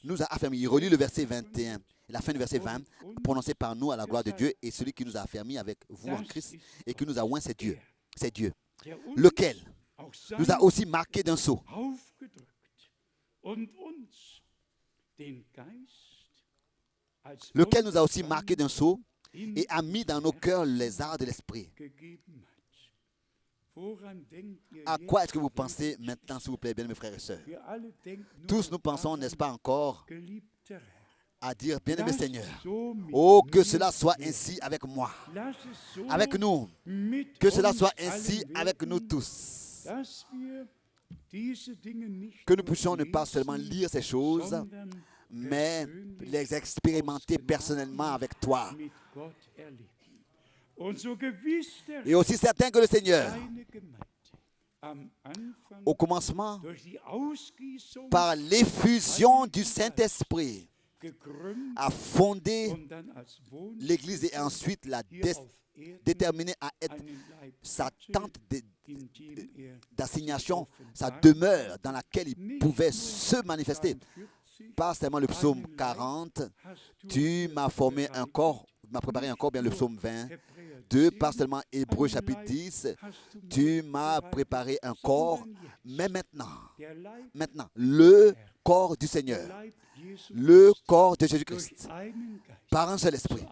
Speaker 2: nous a affermis. Il relit le verset 21, la fin du verset 20, prononcé par nous à la gloire de Dieu, et celui qui nous a affermis avec vous en Christ et qui nous a oint, c'est Dieu. C'est Dieu. Lequel nous a aussi marqué d'un sceau. Lequel nous a aussi marqué d'un sceau et a mis dans nos cœurs les arts de l'esprit. À quoi est-ce que vous pensez maintenant, s'il vous plaît, bien mes frères et sœurs? Tous nous pensons, n'est-ce pas encore, à dire, bien-aimé Seigneur, oh, que cela soit ainsi avec moi, avec nous, que cela soit ainsi avec nous tous, que nous puissions ne pas seulement lire ces choses, mais les expérimenter personnellement avec toi. Et aussi certain que le Seigneur, au commencement, par l'effusion du Saint-Esprit, a fondé l'Église et ensuite l'a déterminé à être sa tente d'assignation, sa demeure dans laquelle il pouvait se manifester. Pas seulement le psaume 40, tu m'as formé un corps, m'as préparé un corps, bien le psaume 20. 2, pas seulement Hébreux chapitre 10, tu m'as préparé un corps, mais maintenant, le corps du Seigneur, le corps de Jésus-Christ, par un seul esprit,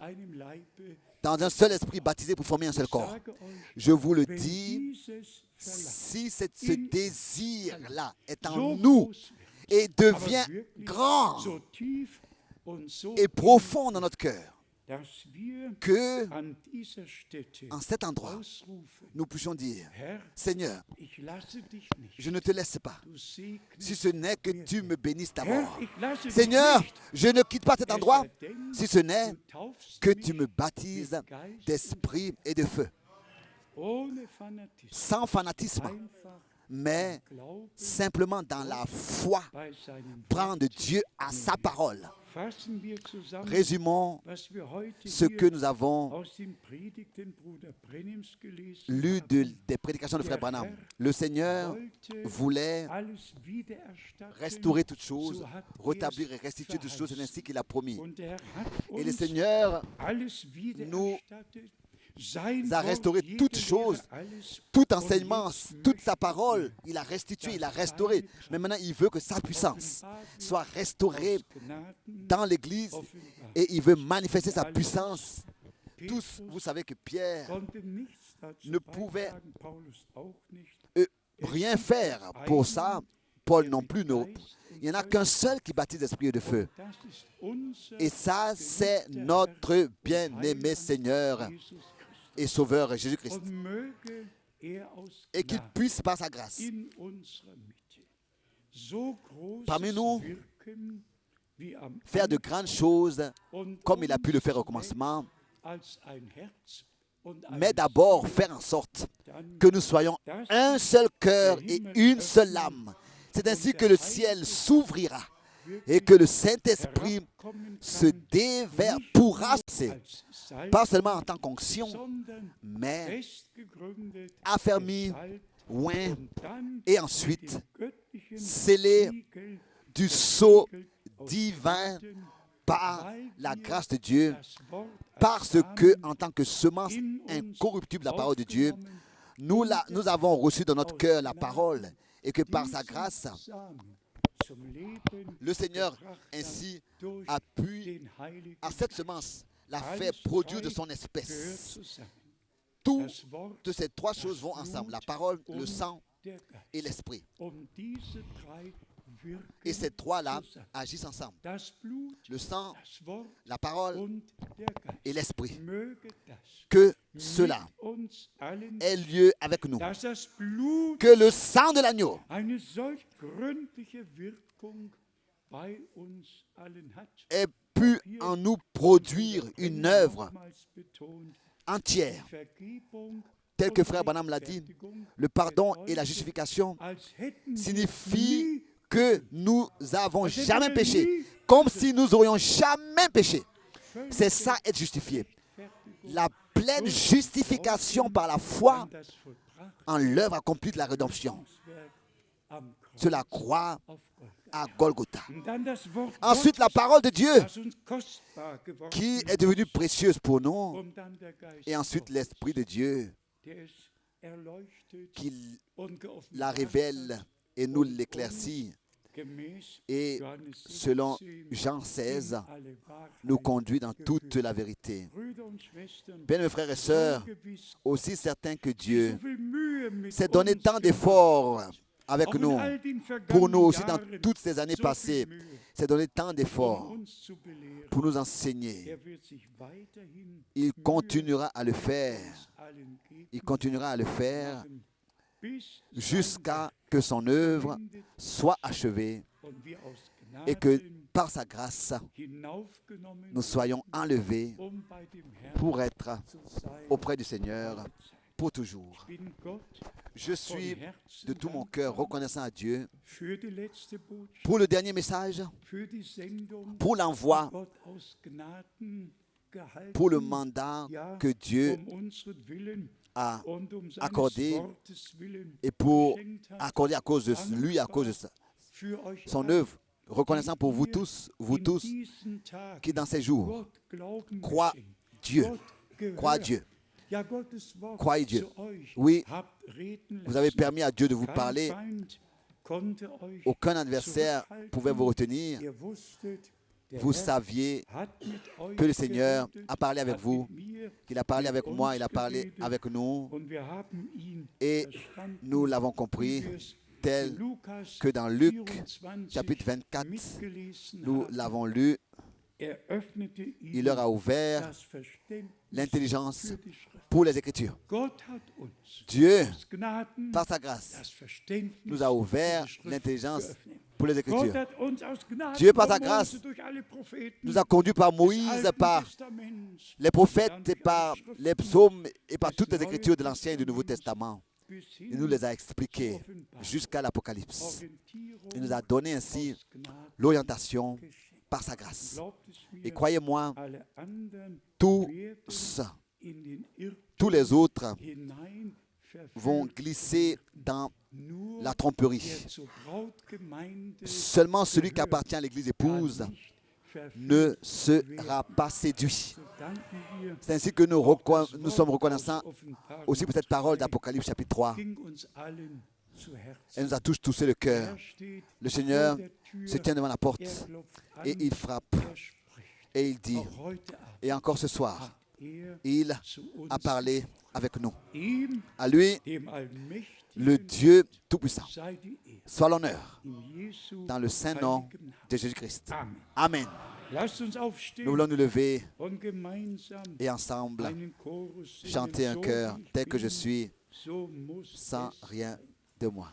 Speaker 2: dans un seul esprit baptisé pour former un seul corps. Je vous le dis, si ce désir-là est en nous et devient grand et profond dans notre cœur, que en cet endroit, nous puissions dire, Seigneur, je ne te laisse pas, si ce n'est que tu me bénisses d'abord. Seigneur, je ne quitte pas cet endroit, si ce n'est que tu me baptises d'esprit et de feu. Sans fanatisme, mais simplement dans la foi, prendre Dieu à sa parole. Résumons ce que nous avons lu des prédications de Frère Branham. Le Seigneur voulait restaurer toutes choses, rétablir et restituer toutes choses, c'est ainsi qu'il a promis. Et le Seigneur nous a restauré toutes choses, tout enseignement, toute sa parole, il a restitué, il a restauré. Mais maintenant, il veut que sa puissance soit restaurée dans l'Église et il veut manifester sa puissance. Tous, vous savez que Pierre ne pouvait rien faire pour ça, Paul non plus. Il n'y en a qu'un seul qui baptise d'esprit et de feu. Et ça, c'est notre bien-aimé Seigneur et Sauveur Jésus-Christ. Et qu'il puisse par sa grâce parmi nous faire de grandes choses comme il a pu le faire au commencement, mais d'abord faire en sorte que nous soyons un seul cœur et une seule âme. C'est ainsi que le ciel s'ouvrira et que le Saint-Esprit se pourra, pas seulement en tant qu'onction, mais affermi, oint, et ensuite scellé du sceau divin par la grâce de Dieu, parce que, en tant que semence incorruptible de la parole de Dieu, nous avons reçu dans notre cœur la parole, et que par sa grâce, le Seigneur ainsi a pu, à cette semence, la faire produire de son espèce. Toutes ces trois choses vont ensemble, la parole, le sang et l'esprit. Et ces trois-là agissent ensemble. Le sang, la parole et l'esprit. Que cela ait lieu avec nous. Que le sang de l'agneau ait pu en nous produire une œuvre entière. Tel que Frère Branham l'a dit, le pardon et la justification signifient que nous n'avons jamais péché, comme si nous n'aurions jamais péché. C'est ça, être justifié. La pleine justification par la foi en l'œuvre accomplie de la rédemption sur la croix à Golgotha. Ensuite, la parole de Dieu qui est devenue précieuse pour nous. Et ensuite, l'Esprit de Dieu qui la révèle et nous l'éclaircit. Et selon Jean 16, nous conduit dans toute la vérité. Bien, mes frères et sœurs, aussi certain que Dieu s'est donné tant d'efforts avec nous, pour nous aussi dans toutes ces années passées, s'est donné tant d'efforts pour nous enseigner. Il continuera à le faire. Il continuera à le faire jusqu'à que son œuvre soit achevée et que par sa grâce, nous soyons enlevés pour être auprès du Seigneur pour toujours. Je suis de tout mon cœur reconnaissant à Dieu pour le dernier message, pour l'envoi, pour le mandat que Dieu a accordé et pour accorder à cause de lui, à cause de son œuvre. Reconnaissant pour vous tous qui dans ces jours croient Dieu, croyez Dieu. Oui, vous avez permis à Dieu de vous parler. Aucun adversaire ne pouvait vous retenir. Vous saviez que le Seigneur a parlé avec vous, qu'il a parlé avec moi, il a parlé avec nous. Et nous l'avons compris tel que dans Luc, chapitre 24, nous l'avons lu. Il leur a ouvert l'intelligence pour les Écritures. Dieu, par sa grâce, nous a ouvert l'intelligence pour les Écritures. Dieu, par sa grâce, nous a conduits par Moïse, par les prophètes, et par les psaumes et par toutes les Écritures de l'Ancien et du Nouveau Testament. Il nous les a expliquées jusqu'à l'Apocalypse. Il nous a donné ainsi l'orientation par sa grâce. Et croyez-moi, tous les autres vont glisser dans la tromperie. Seulement celui qui appartient à l'Église épouse ne sera pas séduit. C'est ainsi que nous sommes reconnaissants aussi pour cette parole d'Apocalypse chapitre 3. Elle nous a tous touché le cœur. Le Seigneur se tient devant la porte et il frappe et il dit, et encore ce soir, il a parlé avec nous. À lui, le Dieu Tout-Puissant, soit l'honneur dans le saint nom de Jésus-Christ. Amen. Nous voulons nous lever et ensemble chanter un chœur tel que je suis, sans rien de moi.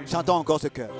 Speaker 2: Chantons encore ce chœur.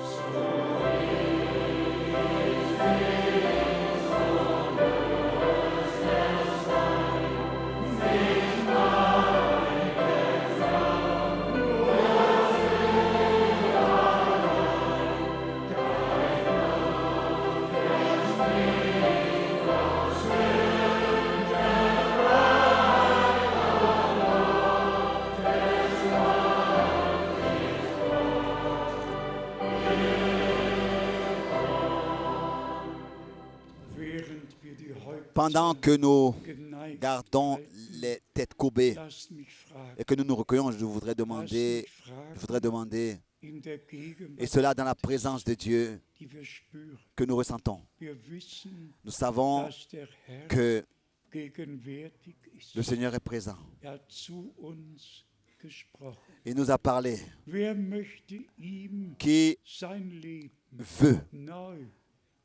Speaker 2: pendant que nous
Speaker 1: geneigt
Speaker 2: gardons
Speaker 1: halten,
Speaker 2: les têtes courbées
Speaker 1: lasst mich fragen,
Speaker 2: et que nous nous recueillons, je voudrais
Speaker 1: lasst
Speaker 2: demander,
Speaker 1: mich fragen,
Speaker 2: je voudrais demander,
Speaker 1: in der
Speaker 2: et
Speaker 1: Gegenwart,
Speaker 2: cela dans la présence de Dieu
Speaker 1: die wir spüren.
Speaker 2: que nous ressentons.
Speaker 1: Wir wissen,
Speaker 2: Nous savons
Speaker 1: dass der Herr
Speaker 2: que
Speaker 1: gegenwärtig ist.
Speaker 2: le Seigneur est présent.
Speaker 1: Er hat zu uns gesprochen.
Speaker 2: Il nous a parlé.
Speaker 1: Wer möchte ihm
Speaker 2: Qui
Speaker 1: sein Leben
Speaker 2: veut
Speaker 1: neu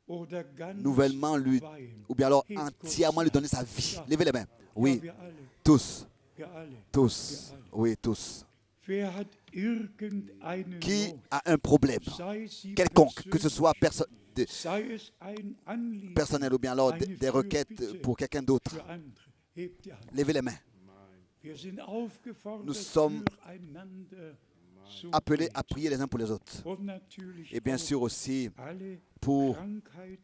Speaker 1: oder ganz
Speaker 2: nouvellement lui,
Speaker 1: weihen?
Speaker 2: ou bien alors
Speaker 1: Hebt
Speaker 2: entièrement lui
Speaker 1: kurz
Speaker 2: donner sa vie? Levez les mains. Oui,
Speaker 1: Ja, wir alle,
Speaker 2: tous,
Speaker 1: wir alle.
Speaker 2: tous, oui, tous.
Speaker 1: Wer hat irgendeine
Speaker 2: Qui
Speaker 1: Not,
Speaker 2: a un problème
Speaker 1: sei sie
Speaker 2: quelconque, que ce soit
Speaker 1: persönlich, sei es ein Anliegen
Speaker 2: personnel ou bien alors
Speaker 1: eine
Speaker 2: des requêtes
Speaker 1: Fürbitte
Speaker 2: pour quelqu'un d'autre,
Speaker 1: für andere, hebt die Hand.
Speaker 2: levez les mains.
Speaker 1: Wir sind aufgefordert,
Speaker 2: Nous sommes
Speaker 1: füreinander zu
Speaker 2: Appelés à
Speaker 1: beten.
Speaker 2: prier les uns pour les autres.
Speaker 1: Und natürlich
Speaker 2: Et bien
Speaker 1: auch
Speaker 2: sûr aussi
Speaker 1: alle
Speaker 2: pour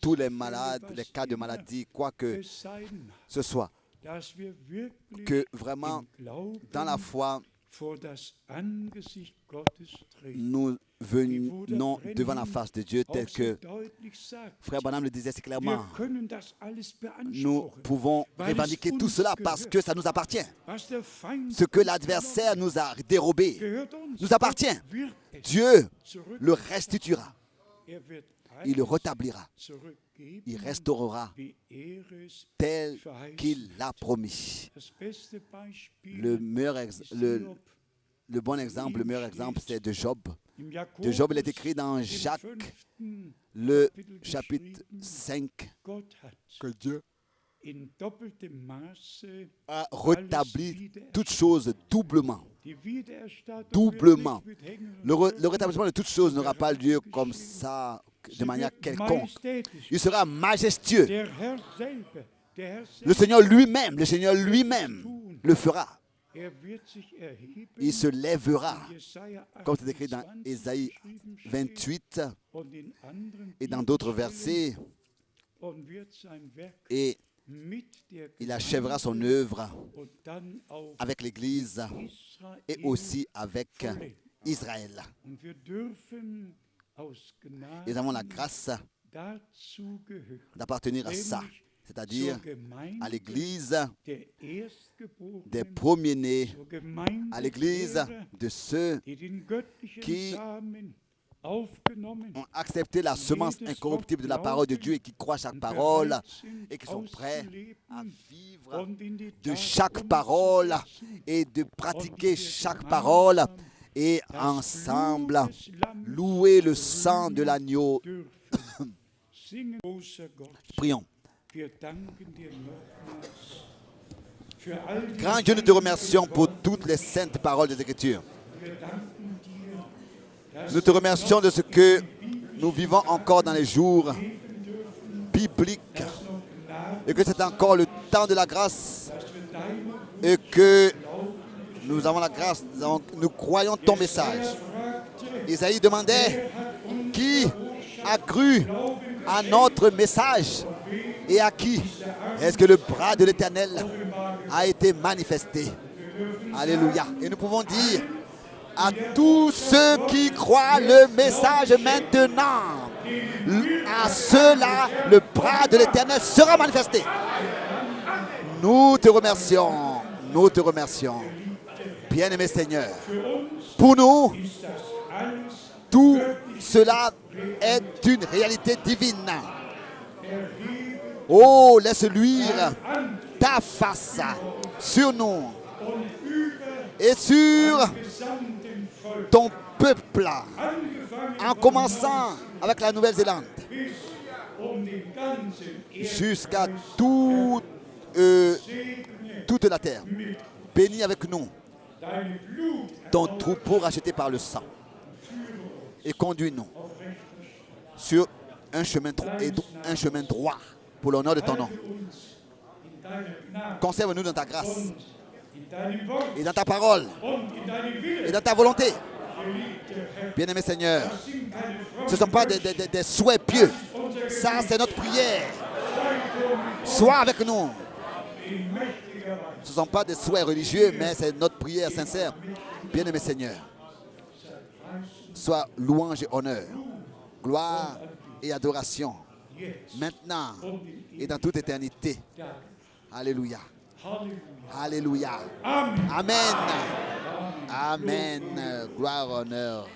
Speaker 2: tous les
Speaker 1: Krankheitsfälle,
Speaker 2: malades,
Speaker 1: was
Speaker 2: les cas de
Speaker 1: immer
Speaker 2: maladie, quoi que
Speaker 1: es sein mag,
Speaker 2: ce soit,
Speaker 1: dass wir wirklich
Speaker 2: que vraiment
Speaker 1: im Glauben
Speaker 2: dans la foi,
Speaker 1: vor das Angesicht Gottes treten.
Speaker 2: nous venons devant la face de Dieu tel
Speaker 1: Auch so
Speaker 2: que
Speaker 1: deutlich sagt,
Speaker 2: Frère Branham le disait si
Speaker 1: wir
Speaker 2: clairement.
Speaker 1: können das alles
Speaker 2: Nous
Speaker 1: beanspruchen,
Speaker 2: pouvons
Speaker 1: weil es
Speaker 2: revendiquer tout
Speaker 1: uns
Speaker 2: cela parce
Speaker 1: gehört.
Speaker 2: que ça nous appartient.
Speaker 1: Was der Feind
Speaker 2: Ce que l'adversaire nous a dérobé
Speaker 1: gehört uns.
Speaker 2: nous appartient.
Speaker 1: Gott wird es
Speaker 2: Dieu
Speaker 1: zurück-
Speaker 2: le restituera.
Speaker 1: Er wird
Speaker 2: Il le
Speaker 1: alles
Speaker 2: rétablira.
Speaker 1: zurückgeben,
Speaker 2: Il restaurera
Speaker 1: wie es
Speaker 2: tel
Speaker 1: verheißen
Speaker 2: qu'il l'a promis.
Speaker 1: Das beste Beispiel
Speaker 2: Le meilleur
Speaker 1: ist
Speaker 2: le
Speaker 1: Hiob.
Speaker 2: bon exemple, le meilleur exemple, c'est de Job.
Speaker 1: Im
Speaker 2: De Job, il est
Speaker 1: Jakobus,
Speaker 2: écrit dans
Speaker 1: im
Speaker 2: Jacques,
Speaker 1: 5.
Speaker 2: le
Speaker 1: Kapitel
Speaker 2: chapitre
Speaker 1: geschrieben,
Speaker 2: 5,
Speaker 1: Gott hat
Speaker 2: que Dieu
Speaker 1: in doppeltem Maße
Speaker 2: a rétabli toutes choses doublement.
Speaker 1: die Wiedererstattung
Speaker 2: Doublement.
Speaker 1: wird nicht mit Hängen
Speaker 2: Le,
Speaker 1: und
Speaker 2: le rétablissement de toutes choses n'aura pas lieu comme ça, de manière quelconque. Il sera majestueux.
Speaker 1: Der Herr selber
Speaker 2: Le Seigneur lui-même le fera.
Speaker 1: er wird sich erheben,
Speaker 2: Il se lèvera,
Speaker 1: Jesaja
Speaker 2: comme c'est écrit dans
Speaker 1: 28
Speaker 2: Ésaïe
Speaker 1: geschrieben steht,
Speaker 2: 28
Speaker 1: und in anderen
Speaker 2: et dans d'autres
Speaker 1: Bibelstellen,
Speaker 2: versets,
Speaker 1: und wird sein Werk
Speaker 2: et
Speaker 1: mit der
Speaker 2: il achèvera son
Speaker 1: Gemeinde
Speaker 2: œuvre
Speaker 1: und dann auch
Speaker 2: avec l'Église
Speaker 1: Israel
Speaker 2: et aussi avec Israël.
Speaker 1: Und wir dürfen aus Gnade
Speaker 2: Nous avons la grâce
Speaker 1: dazu gehören,
Speaker 2: d'appartenir à ça, c'est-à-dire
Speaker 1: zur Gemeinde
Speaker 2: à l'Église
Speaker 1: der Erstgeborenen,
Speaker 2: des premiers-nés,
Speaker 1: zur Gemeinde
Speaker 2: à l'Église
Speaker 1: derer,
Speaker 2: de ceux
Speaker 1: die den göttlichen
Speaker 2: qui
Speaker 1: Samen aufgenommen
Speaker 2: ont accepté la semence incorruptible de la parole de Dieu et qui croient chaque parole
Speaker 1: bereit sind,
Speaker 2: et qui sont prêts à
Speaker 1: auszuleben
Speaker 2: vivre
Speaker 1: und in die
Speaker 2: de
Speaker 1: Tat
Speaker 2: chaque parole
Speaker 1: umzusetzen
Speaker 2: et de pratiquer chaque parole et ensemble louer le sang de l'agneau.
Speaker 1: dürfen. Singen, großer Gott,
Speaker 2: Prions.
Speaker 1: wir danken dir nochmals für all die
Speaker 2: Grand Dieu, nous te remercions pour toutes les saintes paroles des Écritures.
Speaker 1: Wir danken dir, dass
Speaker 2: Nous te remercions de ce que nous vivons encore dans les jours bibliques et que c'est encore le temps de la grâce et que nous avons la grâce, nous croyons ton message. Isaïe demandait qui a cru à notre message et à qui est-ce que le bras de l'Éternel a été manifesté. Alléluia. Et nous pouvons dire à tous ceux qui croient le message maintenant, à ceux-là, le bras de l'Éternel sera manifesté. Nous te remercions, nous te remercions. Bien-aimé Seigneur, pour nous, tout cela est une réalité divine. Oh, laisse luire ta face sur nous et sur ton peuple, en commençant avec la Nouvelle-Zélande, jusqu'à toute la terre. Bénis avec nous ton troupeau racheté par le sang et conduis-nous sur un chemin droit pour l'honneur de ton nom. Conserve-nous dans ta grâce et dans ta parole et dans ta volonté. Bien-aimé Seigneur, ce ne sont pas des souhaits pieux. Ça, c'est notre prière. Sois avec nous. Ce ne sont pas des souhaits religieux, mais c'est notre prière sincère. Bien-aimé Seigneur, sois louange et honneur, gloire et adoration maintenant et dans toute éternité. Alléluia. Alléluia. Amen. Amen. Gloire, honneur.